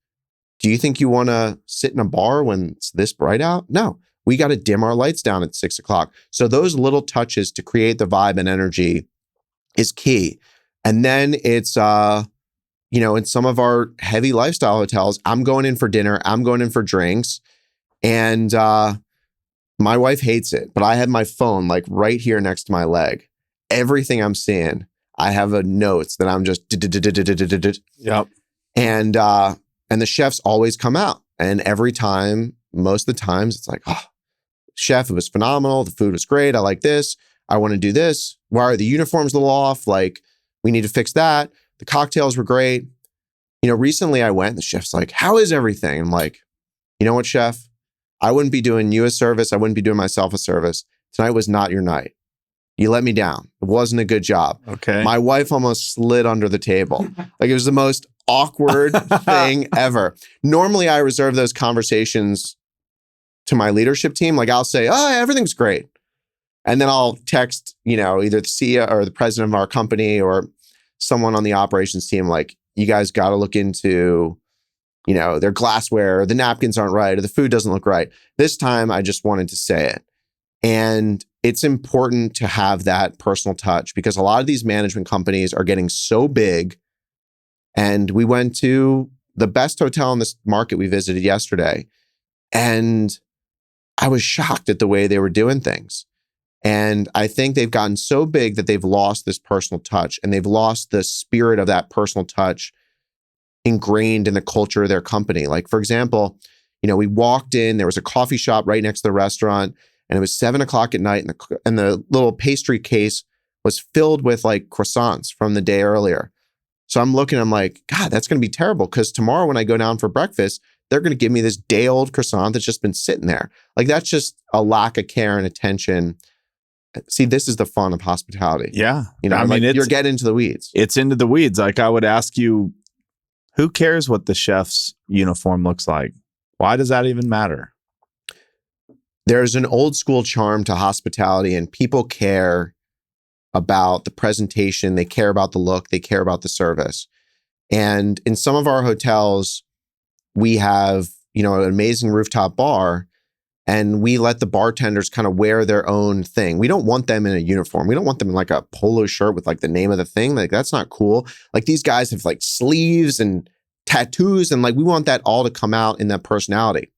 Do you think you want to sit in a bar when it's this bright out? No, we got to dim our lights down at 6 o'clock. So those little touches to create the vibe and energy is key. And then it's, in some of our heavy lifestyle hotels, I'm going in for dinner, I'm going in for drinks. And my wife hates it, but I have my phone like right here next to my leg. Everything I'm seeing, I have a notes that I'm just. Yep. And the chefs always come out. And every time, most of the times, it's like, oh, chef, it was phenomenal. The food was great. I like this. I want to do this. Why are the uniforms a little off? Like, we need to fix that. The cocktails were great. Recently I went, the chef's like, how is everything? I'm like, you know what, chef? I wouldn't be doing you a service. I wouldn't be doing myself a service. Tonight was not your night. You let me down. It wasn't a good job. Okay. My wife almost slid under the table. Like, it was the most awkward thing ever. Normally I reserve those conversations to my leadership team. Like, I'll say, oh, everything's great. And then I'll text, either the CEO or the president of our company or someone on the operations team, like, you guys got to look into, their glassware, or the napkins aren't right, or the food doesn't look right. This time I just wanted to say it. And it's important to have that personal touch, because a lot of these management companies are getting so big. And we went to the best hotel in this market we visited yesterday, and I was shocked at the way they were doing things. And I think they've gotten so big that they've lost this personal touch, and they've lost the spirit of that personal touch ingrained in the culture of their company. Like, for example, we walked in, there was a coffee shop right next to the restaurant, and it was 7 o'clock at night, and the little pastry case was filled with like croissants from the day earlier. So I'm looking, I'm like, God, that's going to be terrible, because tomorrow when I go down for breakfast, they're going to give me this day-old croissant that's just been sitting there. Like, that's just a lack of care and attention. See, this is the fun of hospitality. Yeah. I mean, you're getting into the weeds. It's into the weeds. Like, I would ask you, who cares what the chef's uniform looks like? Why does that even matter? There's an old school charm to hospitality, and people care about the presentation. They care about the look. They care about the service. And in some of our hotels, we have, an amazing rooftop bar, and we let the bartenders kind of wear their own thing. We don't want them in a uniform. We don't want them in like a polo shirt with like the name of the thing. Like, that's not cool. Like, these guys have like sleeves and tattoos, and like, we want that all to come out in that personality.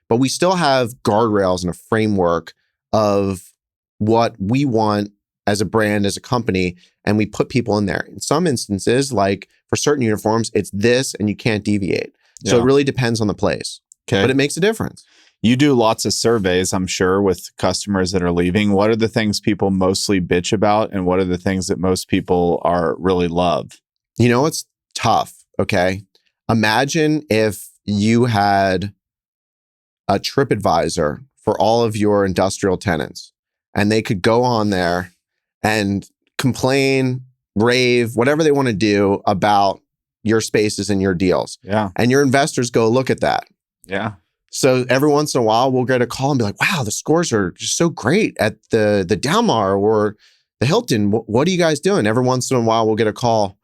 But we still have guardrails and a framework of what we want as a brand, as a company, and we put people in there. In some instances, like for certain uniforms, it's this and you can't deviate. So it really depends on the place. Okay. But it makes a difference. You do lots of surveys, I'm sure, with customers that are leaving. What are the things people mostly bitch about, and what are the things that most people really love? It's tough, okay? Imagine if you had a TripAdvisor for all of your industrial tenants, and they could go on there and complain, rave, whatever they want to do about your spaces and your deals. Yeah. And your investors go look at that. Yeah. So every once in a while, we'll get a call and be like, wow, the scores are just so great at the Del Mar or the Hilton. What are you guys doing? Every once in a while, we'll get a call.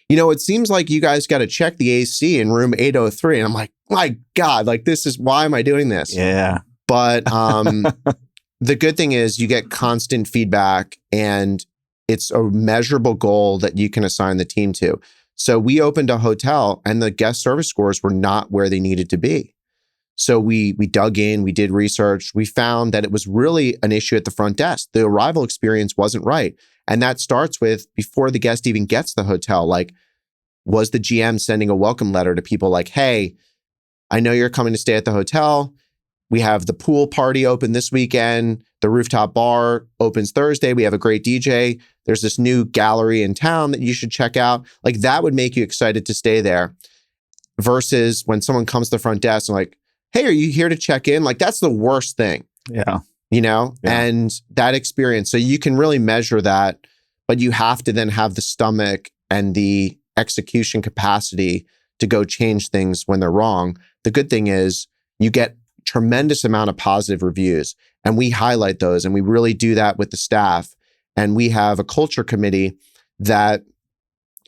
It seems like you guys got to check the AC in room 803. And I'm like, my God, like why am I doing this? Yeah. But the good thing is you get constant feedback and it's a measurable goal that you can assign the team to. So we opened a hotel and the guest service scores were not where they needed to be. So we dug in, we did research, we found that it was really an issue at the front desk. The arrival experience wasn't right. And that starts with before the guest even gets to the hotel, like, was the GM sending a welcome letter to people like, hey, I know you're coming to stay at the hotel. We have the pool party open this weekend. The rooftop bar opens Thursday. We have a great DJ. There's this new gallery in town that you should check out. Like that would make you excited to stay there versus when someone comes to the front desk and like, hey, are you here to check in? Like that's the worst thing. Yeah. Yeah. And that experience. So you can really measure that, but you have to then have the stomach and the execution capacity to go change things when they're wrong. The good thing is you get tremendous amount of positive reviews and we highlight those and we really do that with the staff. And we have a culture committee that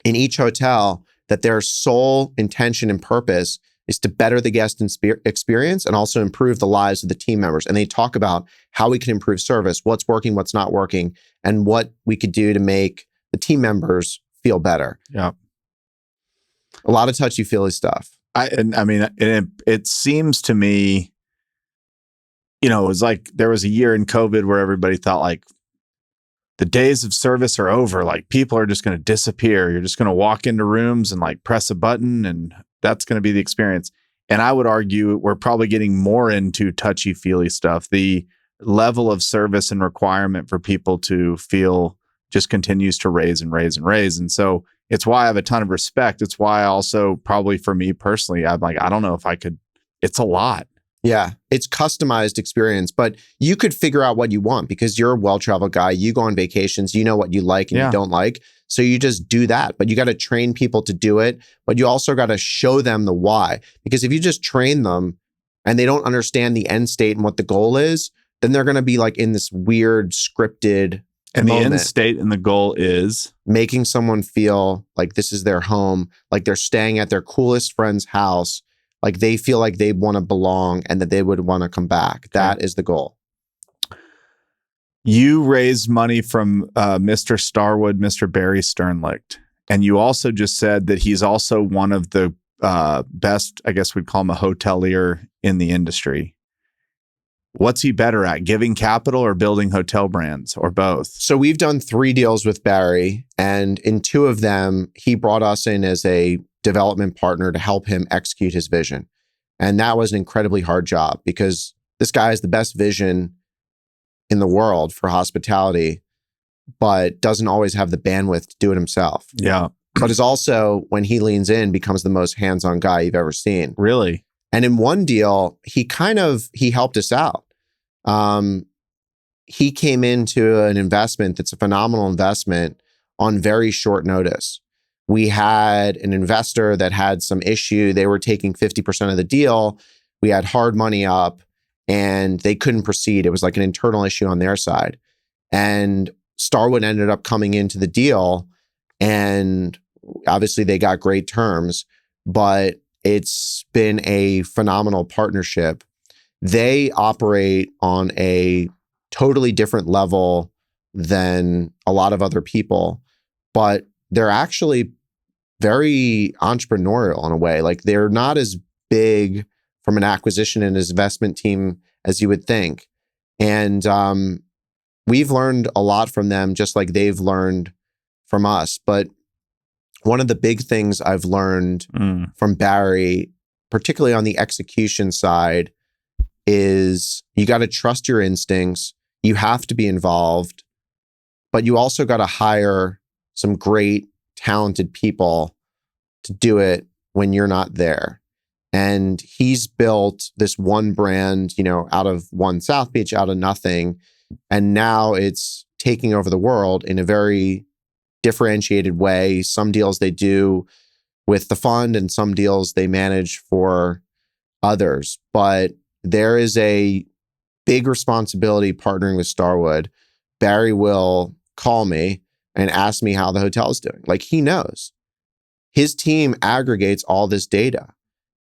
in each hotel that their sole intention and purpose is to better the guest experience and also improve the lives of the team members. And they talk about how we can improve service, what's working, what's not working, and what we could do to make the team members feel better. Yeah. A lot of touchy-feely stuff. It seems to me, it was like there was a year in COVID where everybody thought like the days of service are over. Like people are just going to disappear. You're just going to walk into rooms and like press a button and that's going to be the experience. And I would argue we're probably getting more into touchy-feely stuff. The level of service and requirement for people to feel just continues to raise and raise and raise. And so it's why I have a ton of respect. It's why also probably for me personally, I'm like, I don't know if I could, it's a lot. Yeah, it's customized experience, but you could figure out what you want because you're a well-traveled guy. You go on vacations, you know what you like and you don't like. So you just do that, but you got to train people to do it, but you also got to show them the why. Because if you just train them and they don't understand the end state and what the goal is, then they're going to be like in this weird scripted moment. The end state and the goal is making someone feel like this is their home, like they're staying at their coolest friend's house, like they feel like they want to belong and that they would want to come back. That is the goal. You raised money from Mr. Starwood, Mr. Barry Sternlicht. And you also just said that he's also one of the best, I guess we'd call him a hotelier in the industry. What's he better at, giving capital or building hotel brands or both? So we've done 3 deals with Barry, and in 2 of them, he brought us in as a development partner to help him execute his vision. And that was an incredibly hard job because this guy has the best vision in the world for hospitality, but doesn't always have the bandwidth to do it himself. Yeah. But is also, when he leans in, becomes the most hands-on guy you've ever seen. Really? And in one deal, he helped us out. He came into an investment that's a phenomenal investment on very short notice. We had an investor that had some issue. They were taking 50% of the deal. We had hard money up and they couldn't proceed. It was like an internal issue on their side. And Starwood ended up coming into the deal and obviously they got great terms, but it's been a phenomenal partnership. They operate on a totally different level than a lot of other people, but they're actually very entrepreneurial in a way. Like they're not as big from an acquisition and investment team as you would think. And we've learned a lot from them, just like they've learned from us. But one of the big things I've learned from Barry, particularly on the execution side, is you got to trust your instincts. You have to be involved, but you also got to hire some great, talented people to do it when you're not there. And he's built this one brand, out of one South Beach, out of nothing. And now it's taking over the world in a very differentiated way. Some deals they do with the fund and some deals they manage for others. But there is a big responsibility partnering with Starwood. Barry will call me and ask me how the hotel is doing. Like, he knows. His team aggregates all this data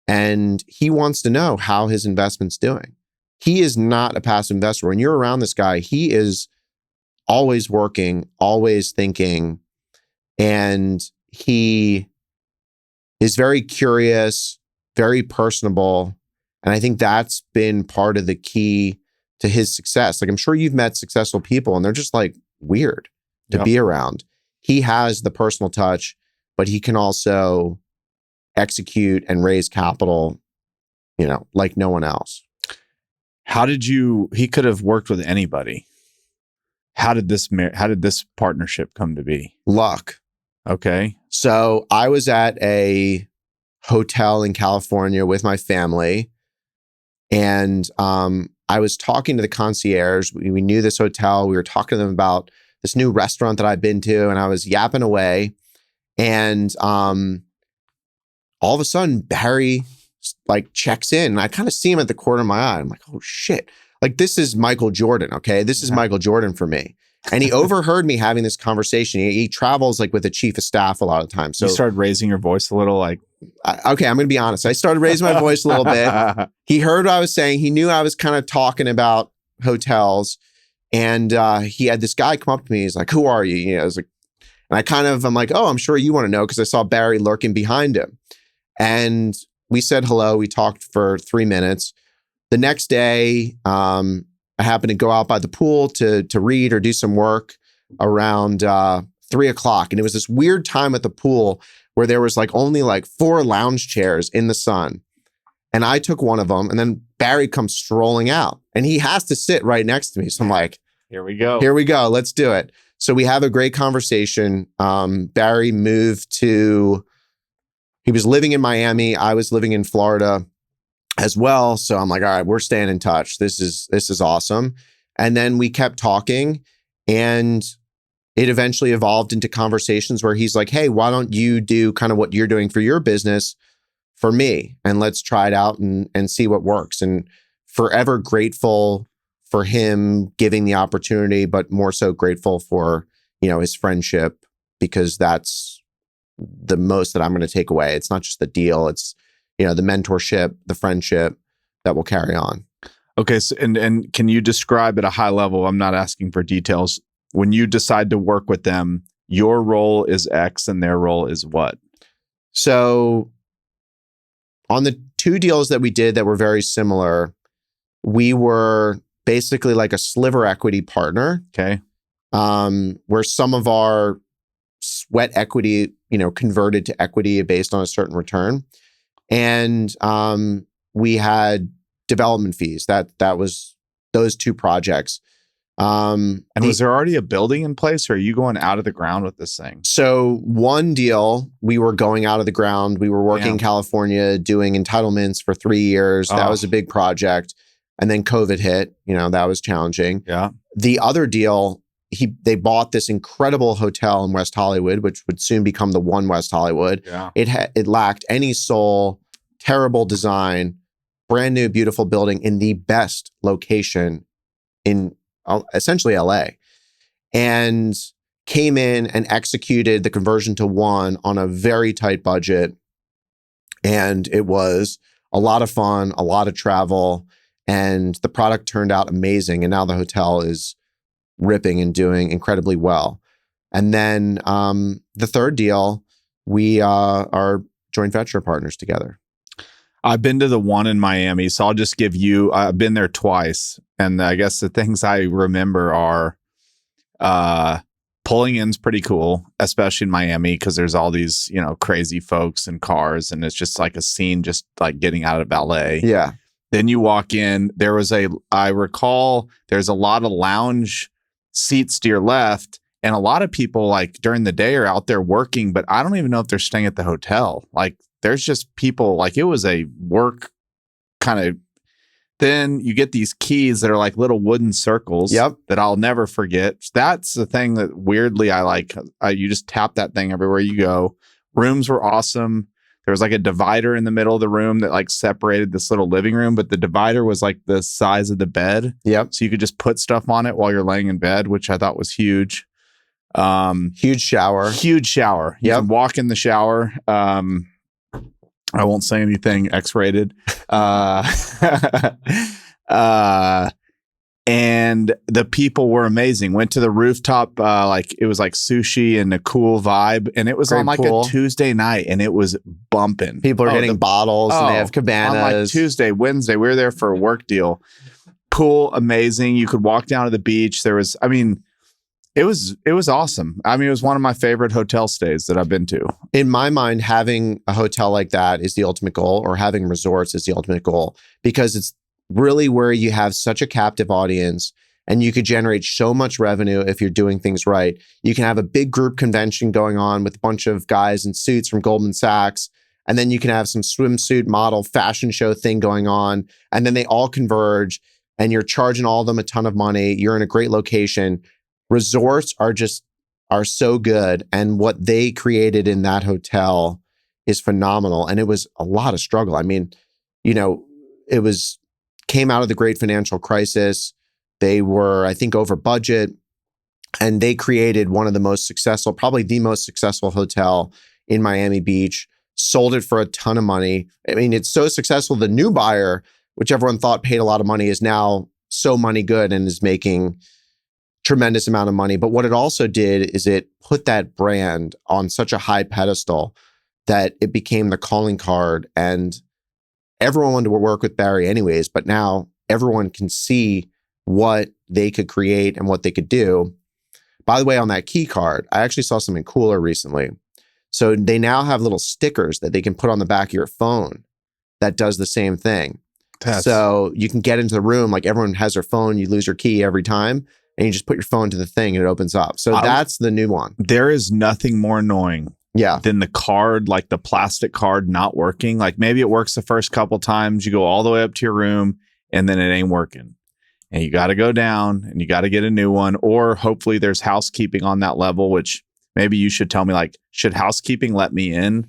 and he wants to know how his investment's doing. He is not a passive investor. When you're around this guy, he is always working, always thinking, and he is very curious, very personable. And I think that's been part of the key to his success. Like, I'm sure you've met successful people and they're just like weird to be around. He has the personal touch, but he can also execute and raise capital, like no one else. He could have worked with anybody. How did this partnership come to be? Luck. Okay. So I was at a hotel in California with my family, and I was talking to the concierge. We knew this hotel. We were talking to them about this new restaurant that I'd been to, and I was yapping away. And all of a sudden, Barry like checks in, and I kind of see him at the corner of my eye. I'm like, oh shit. Like, this is Michael Jordan, okay? This is Michael Jordan for me. And he overheard me having this conversation. He travels like with the chief of staff a lot of times. So you started raising your voice a little, like... Okay, I'm going to be honest. I started raising my voice a little bit. He heard what I was saying. He knew I was kind of talking about hotels. And he had this guy come up to me. He's like, who are you? I was like, and I'm like, oh, I'm sure you want to know, because I saw Barry lurking behind him. And we said hello. We talked for 3 minutes. The next day, I happened to go out by the pool to read or do some work around 3 o'clock. And it was this weird time at the pool where there was like only like 4 lounge chairs in the sun. And I took one of them, and then Barry comes strolling out and he has to sit right next to me. So I'm like, here we go. Let's do it. So we have a great conversation. Barry he was living in Miami. I was living in Florida as well. So I'm like, all right, we're staying in touch. This is awesome. And then we kept talking, and it eventually evolved into conversations where he's like, hey, why don't you do kind of what you're doing for your business for me? And let's try it out and see what works. And forever grateful for him giving the opportunity, but more so grateful for, his friendship, because that's the most that I'm going to take away. It's not just the deal. It's, the mentorship, the friendship that will carry on. Okay. So, and can you describe at a high level? I'm not asking for details. When you decide to work with them, your role is X and their role is what? So on the 2 deals that we did that were very similar, we were basically like a sliver equity partner. Okay. Where some of our sweat equity, converted to equity based on a certain return. And we had development fees. That was those 2 projects. And was there already a building in place, or are you going out of the ground with this thing? So one deal, we were going out of the ground. We were working in California doing entitlements for 3 years. That was a big project. And then COVID hit, that was challenging. Yeah. The other deal, they bought this incredible hotel in West Hollywood, which would soon become the One West Hollywood. Yeah. It lacked any soul, terrible design, brand new, beautiful building in the best location in essentially LA, and came in and executed the conversion to One on a very tight budget. And it was a lot of fun, a lot of travel, and the product turned out amazing. And now the hotel is ripping and doing incredibly well. And then the third deal, we are joint venture partners together. I've been to the one in Miami, so I'll just give you, I've been there twice. And I guess the things I remember are pulling in's pretty cool, especially in Miami, because there's all these, crazy folks and cars, and it's just like a scene, just like getting out of ballet. Yeah. Then you walk in, I recall there's a lot of lounge seats to your left, and a lot of people like during the day are out there working, but I don't even know if they're staying at the hotel. Like, there's just people, like, it was a work kind of Then you get these keys that are like little wooden circles that I'll never forget. That's the thing that weirdly I like. You just tap that thing everywhere you go. Rooms were awesome. There was like a divider in the middle of the room that like separated this little living room, but the divider was like the size of the bed. So you could just put stuff on it while you're laying in bed, which I thought was huge. Huge shower. You can walk in the shower. I won't say anything X-rated. And the people were amazing. Went to the rooftop, like it was like sushi and a cool vibe. And it was on like a Tuesday night and it was bumping. People are getting bottles and they have cabanas. On like Tuesday, Wednesday, we were there for a work deal. Pool, amazing. You could walk down to the beach. There was, I mean, it was awesome. I mean, it was one of my favorite hotel stays that I've been to. In my mind, having a hotel like that is the ultimate goal, or having resorts is the ultimate goal, because it's really where you have such a captive audience and you could generate so much revenue if you're doing things right. You can have a big group convention going on with a bunch of guys in suits from Goldman Sachs, and then you can have some swimsuit model fashion show thing going on, and then they all converge and you're charging all of them a ton of money. You're in a great location. Resorts are so good, and what they created in that hotel is phenomenal. And it was a lot of struggle. I mean, you know, came out of the great financial crisis. They were, I think, over budget, and they created one of the most successful, probably the most successful hotel in Miami Beach, sold it for a ton of money. I mean, it's so successful. The new buyer, which everyone thought paid a lot of money, is now so money good and is making tremendous amount of money. But what it also did is it put that brand on such a high pedestal that it became the calling card, and everyone wanted to work with Barry anyways, but now everyone can see what they could create and what they could do. By the way, on that key card, I actually saw something cooler recently. So they now have little stickers that they can put on the back of your phone that does the same thing. So you can get into the room, like everyone has their phone, you lose your key every time, and you just put your phone to the thing and it opens up. So that's the new one. There is nothing more annoying than the card, like the plastic card not working. Like maybe it works the first couple times, you go all the way up to your room and then it ain't working. And you got to go down and you got to get a new one, or hopefully there's housekeeping on that level, which maybe you should tell me, like, should housekeeping let me in?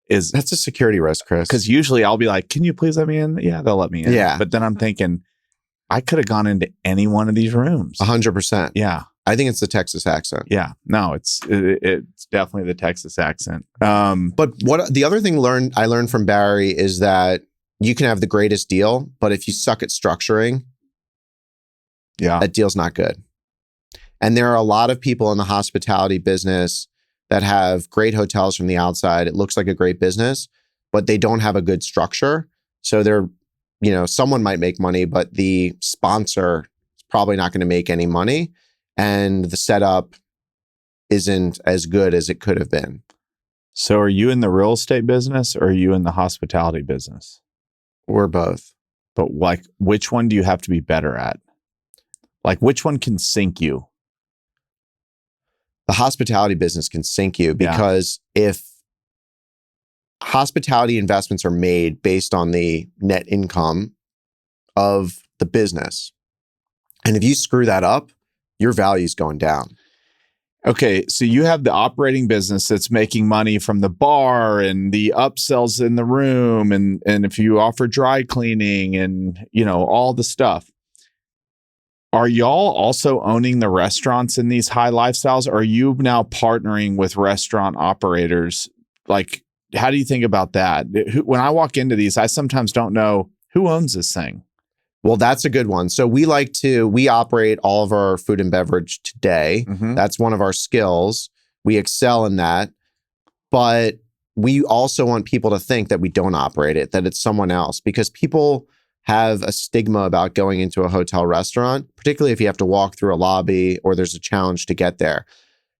That's a security risk, Chris. Because usually I'll be like, can you please let me in? Yeah, they'll let me in. Yeah. But then I'm thinking, I could have gone into any one of these rooms. 100%. Yeah. I think it's the Texas accent. Yeah. No, it's definitely the Texas accent. But what the other thing I learned from Barry is that you can have the greatest deal, but if you suck at structuring, that deal's not good. And there are a lot of people in the hospitality business that have great hotels from the outside. It looks like a great business, but they don't have a good structure. So they're, someone might make money, but the sponsor is probably not going to make any money. And the setup isn't as good as it could have been. So are you in the real estate business or are you in the hospitality business? We're both. But like, which one do you have to be better at? Like, which one can sink you? The hospitality business can sink you because if hospitality investments are made based on the net income of the business, and if you screw that up, your value's going down. Okay, so you have the operating business that's making money from the bar and the upsells in the room, and if you offer dry cleaning and all the stuff. Are y'all also owning the restaurants in these high lifestyles? Or are you now partnering with restaurant operators? Like, how do you think about that? When I walk into these, I sometimes don't know who owns this thing. Well, that's a good one. So we operate all of our food and beverage today. Mm-hmm. That's one of our skills. We excel in that. But we also want people to think that we don't operate it, that it's someone else, because people have a stigma about going into a hotel restaurant, particularly if you have to walk through a lobby or there's a challenge to get there.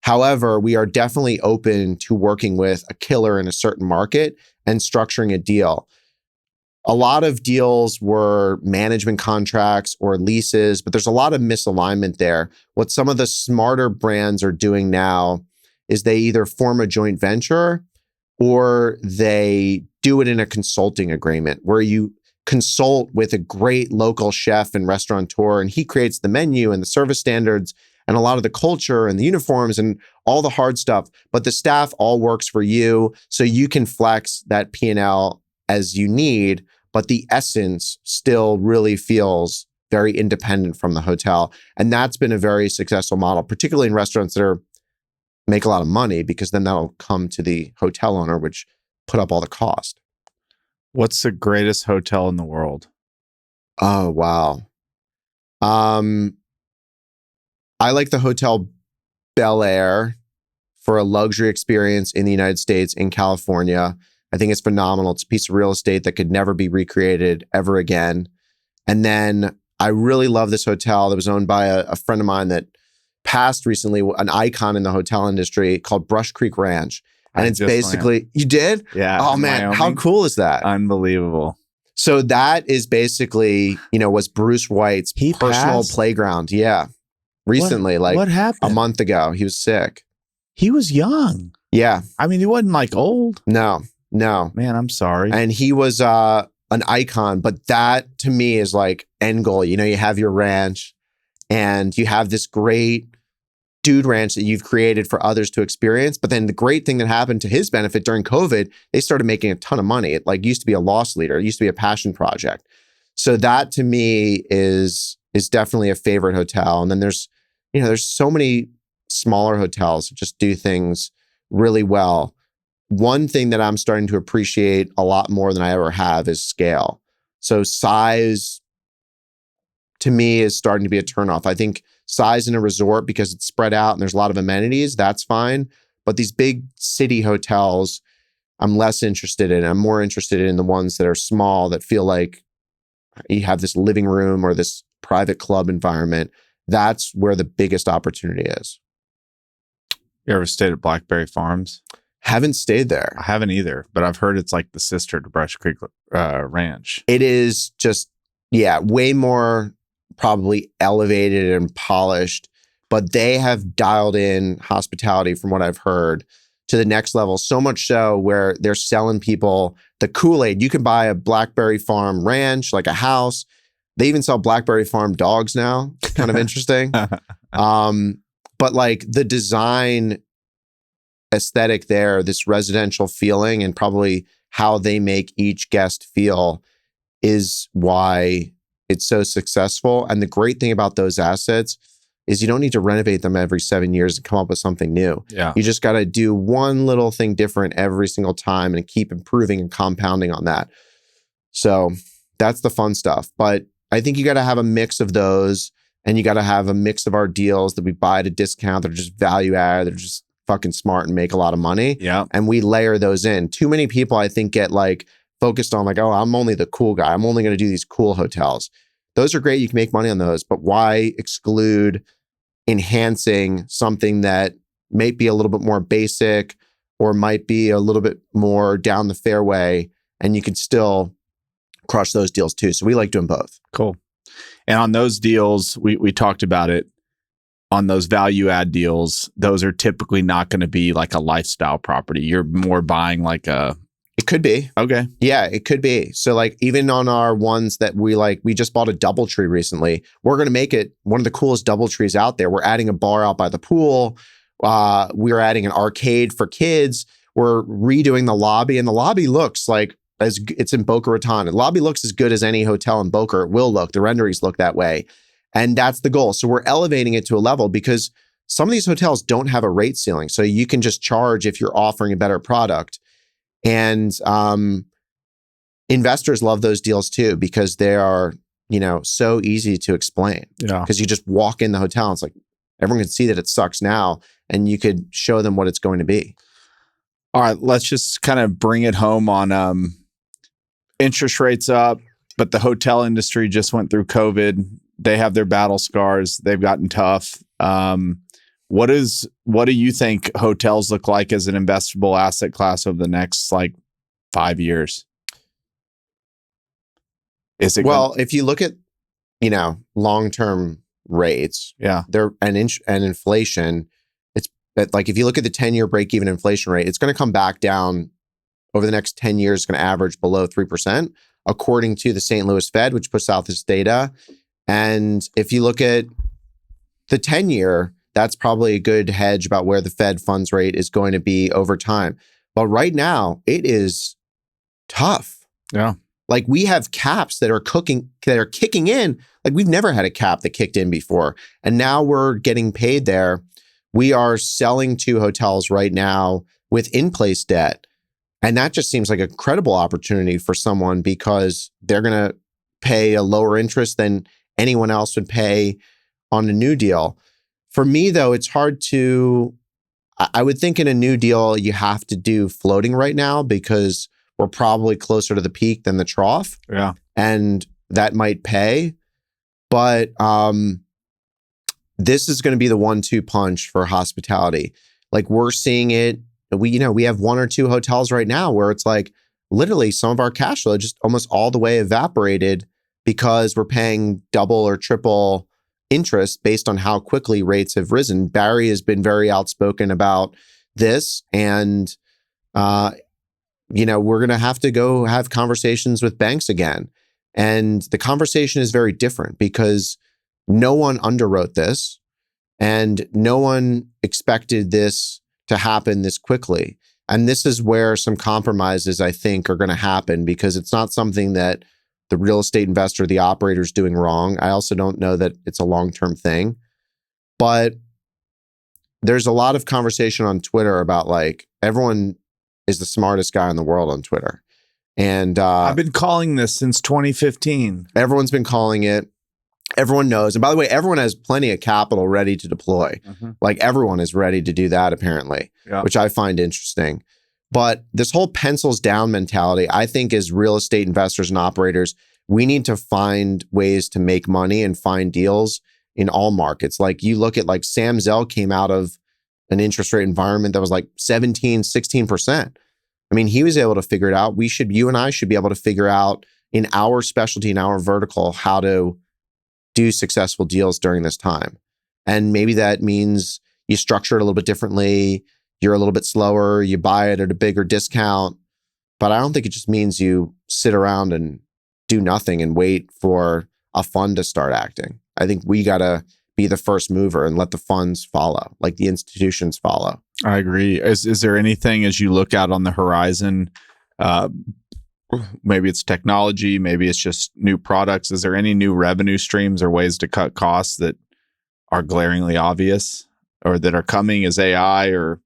However, we are definitely open to working with a killer in a certain market and structuring a deal. A lot of deals were management contracts or leases, but there's a lot of misalignment there. What some of the smarter brands are doing now is they either form a joint venture or they do it in a consulting agreement where you consult with a great local chef and restaurateur, and he creates the menu and the service standards and a lot of the culture and the uniforms and all the hard stuff. But the staff all works for you, so you can flex that P&L as you need, but the essence still really feels very independent from the hotel. And that's been a very successful model, particularly in restaurants that make a lot of money, because then that'll come to the hotel owner, which put up all the cost. What's the greatest hotel in the world? Oh, wow. I like the Hotel Bel Air for a luxury experience in the United States, in California. I think it's phenomenal. It's a piece of real estate that could never be recreated ever again. And then I really love this hotel that was owned by a friend of mine that passed recently, an icon in the hotel industry, called Brush Creek Ranch. And it's basically, you did? Yeah. Oh man, Wyoming. How cool is that? Unbelievable. So that is basically, was Bruce White's personal playground. Yeah. Recently, what happened? A month ago, he was sick. He was young. Yeah. I mean, he wasn't like old. No. Man, I'm sorry. And he was an icon, but that to me is like end goal. You have your ranch and you have this great dude ranch that you've created for others to experience. But then the great thing that happened to his benefit during COVID, they started making a ton of money. It used to be a loss leader. It used to be a passion project. So that to me is definitely a favorite hotel. And then there's so many smaller hotels that just do things really well. One thing that I'm starting to appreciate a lot more than I ever have is scale. So size to me is starting to be a turnoff. I think size in a resort, because it's spread out and there's a lot of amenities, that's fine. But these big city hotels, I'm less interested in. I'm more interested in the ones that are small, that feel like you have this living room or this private club environment. That's where the biggest opportunity is. You ever stayed at Blackberry Farms? Haven't stayed there. I haven't either, but I've heard it's like the sister to Brush Creek Ranch. It is just, way more probably elevated and polished, but they have dialed in hospitality, from what I've heard, to the next level. So much so where they're selling people the Kool-Aid. You can buy a Blackberry Farm ranch, like a house. They even sell Blackberry Farm dogs now. Kind of interesting. But like the design aesthetic there, this residential feeling, and probably how they make each guest feel is why it's so successful. And the great thing about those assets is you don't need to renovate them every 7 years and come up with something new. Yeah. You just got to do one little thing different every single time and keep improving and compounding on that. So that's the fun stuff. But I think you got to have a mix of those, and you got to have a mix of our deals that we buy at a discount that are just value add, that are just fucking smart and make a lot of money. Yeah. And we layer those in. Too many people, I think, get focused on oh, I'm only the cool guy. I'm only going to do these cool hotels. Those are great. You can make money on those, but why exclude enhancing something that may be a little bit more basic or might be a little bit more down the fairway, and you can still crush those deals too. So we like doing both. Cool. And on those deals, we talked about it. On those value add deals, those are typically not going to be like a lifestyle property. You're more buying like a... It could be. Okay. Yeah, it could be. So even on our ones that we just bought a DoubleTree recently. We're going to make it one of the coolest DoubleTrees out there. We're adding a bar out by the pool. We're adding an arcade for kids. We're redoing the lobby, and the lobby looks like it's in Boca Raton. The lobby looks as good as any hotel in Boca. It will look. The renderings look that way. And that's the goal. So we're elevating it to a level, because some of these hotels don't have a rate ceiling. So you can just charge if you're offering a better product. And investors love those deals too, because they are, so easy to explain. Yeah. Because you just walk in the hotel and it's like, everyone can see that it sucks now, and you could show them what it's going to be. All right, let's just kind of bring it home on interest rates up, but the hotel industry just went through COVID. They have their battle scars. They've gotten tough. What do you think hotels look like as an investable asset class over the next 5 years? Is it if you look at long-term rates, yeah, they're and inflation, it's if you look at the 10-year break-even inflation rate, it's going to come back down over the next 10 years. It's going to average below 3%. according to the St. Louis Fed, which puts out this data. And if you look at the 10-year, that's probably a good hedge about where the Fed funds rate is going to be over time. But right now, it is tough. Yeah. Like we have caps that are kicking in. Like we've never had a cap that kicked in before. And now we're getting paid there. We are selling 2 hotels right now with in-place debt. And that just seems like a credible opportunity for someone because they're going to pay a lower interest than anyone else would pay on a new deal. For me, though, it's hard to, I would think in a new deal, you have to do floating right now because we're probably closer to the peak than the trough. Yeah. And that might pay. But this is going to be the 1-2 punch for hospitality. Like we're seeing it. We have 1 or 2 hotels right now where it's like literally some of our cash flow just almost all the way evaporated because we're paying double or triple interest based on how quickly rates have risen. Barry has been very outspoken about this. And, we're going to have to go have conversations with banks again. And the conversation is very different because no one underwrote this and no one expected this to happen this quickly. And this is where some compromises, I think, are going to happen because it's not something that the real estate investor, the operator is doing wrong. I also don't know that it's a long-term thing. But there's a lot of conversation on Twitter about like everyone is the smartest guy in the world on Twitter. And I've been calling this since 2015. Everyone's been calling it. Everyone knows. And by the way, everyone has plenty of capital ready to deploy. Mm-hmm. Like everyone is ready to do that apparently, which I find interesting. But this whole pencils down mentality, I think as real estate investors and operators, we need to find ways to make money and find deals in all markets. Like you look at like Sam Zell came out of an interest rate environment that was like 17, 16%. I mean, he was able to figure it out. You and I should be able to figure out in our specialty, in our vertical, how to do successful deals during this time. And maybe that means you structure it a little bit differently. You're a little bit slower. You buy it at a bigger discount. But I don't think it just means you sit around and do nothing and wait for a fund to start acting. I think we got to be the first mover and let the funds follow, like the institutions follow. I agree. Is there anything as you look out on the horizon, maybe it's technology, maybe it's just new products. Is there any new revenue streams or ways to cut costs that are glaringly obvious or that are coming as AI? Or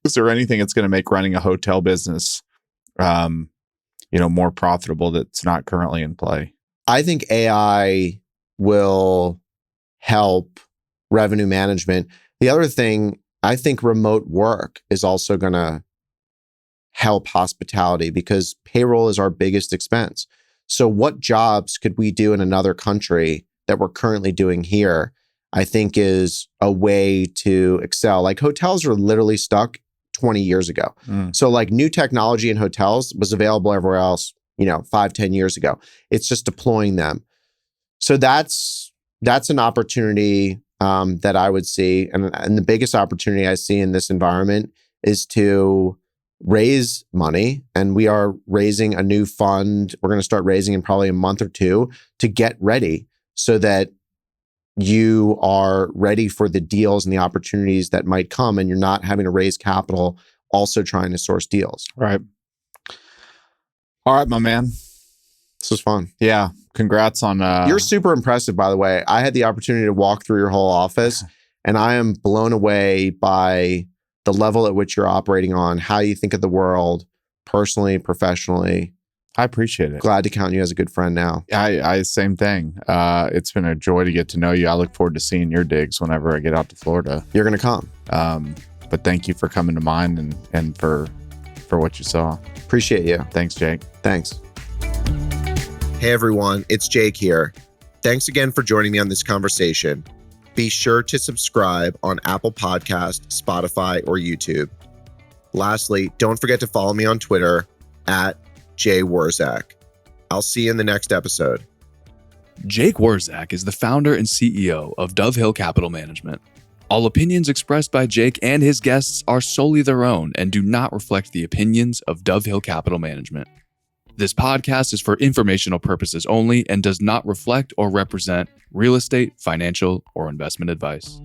is there anything that's going to make running a hotel business, more profitable that's not currently in play? I think AI will help revenue management. The other thing, I think remote work is also going to help hospitality because payroll is our biggest expense. So what jobs could we do in another country that we're currently doing here, I think is a way to excel. Like hotels are literally stuck 20 years ago. So like new technology in hotels was available everywhere else, 5-10 years ago. It's just deploying them. So that's an opportunity that I would see. And the biggest opportunity I see in this environment is to raise money. And we are raising a new fund. We're going to start raising in probably a month or 2 to get ready so that you are ready for the deals and the opportunities that might come and you're not having to raise capital, also trying to source deals. Right. All right, my man. This was fun. Yeah. Congrats on... You're super impressive, by the way. I had the opportunity to walk through your whole office and I am blown away by the level at which you're operating on, how you think of the world, personally, professionally. I appreciate it. Glad to count you as a good friend now. I same thing. It's been a joy to get to know you. I look forward to seeing your digs whenever I get out to Florida. You're going to come. But thank you for coming to mine and for what you saw. Appreciate you. Thanks, Jake. Thanks. Hey, everyone. It's Jake here. Thanks again for joining me on this conversation. Be sure to subscribe on Apple Podcasts, Spotify, or YouTube. Lastly, don't forget to follow me on Twitter at @JWurzak. I'll see you in the next episode. Jake Wurzak is the founder and CEO of Dove Hill Capital Management. All opinions expressed by Jake and his guests are solely their own and do not reflect the opinions of Dove Hill Capital Management. This podcast is for informational purposes only and does not reflect or represent real estate, financial, or investment advice.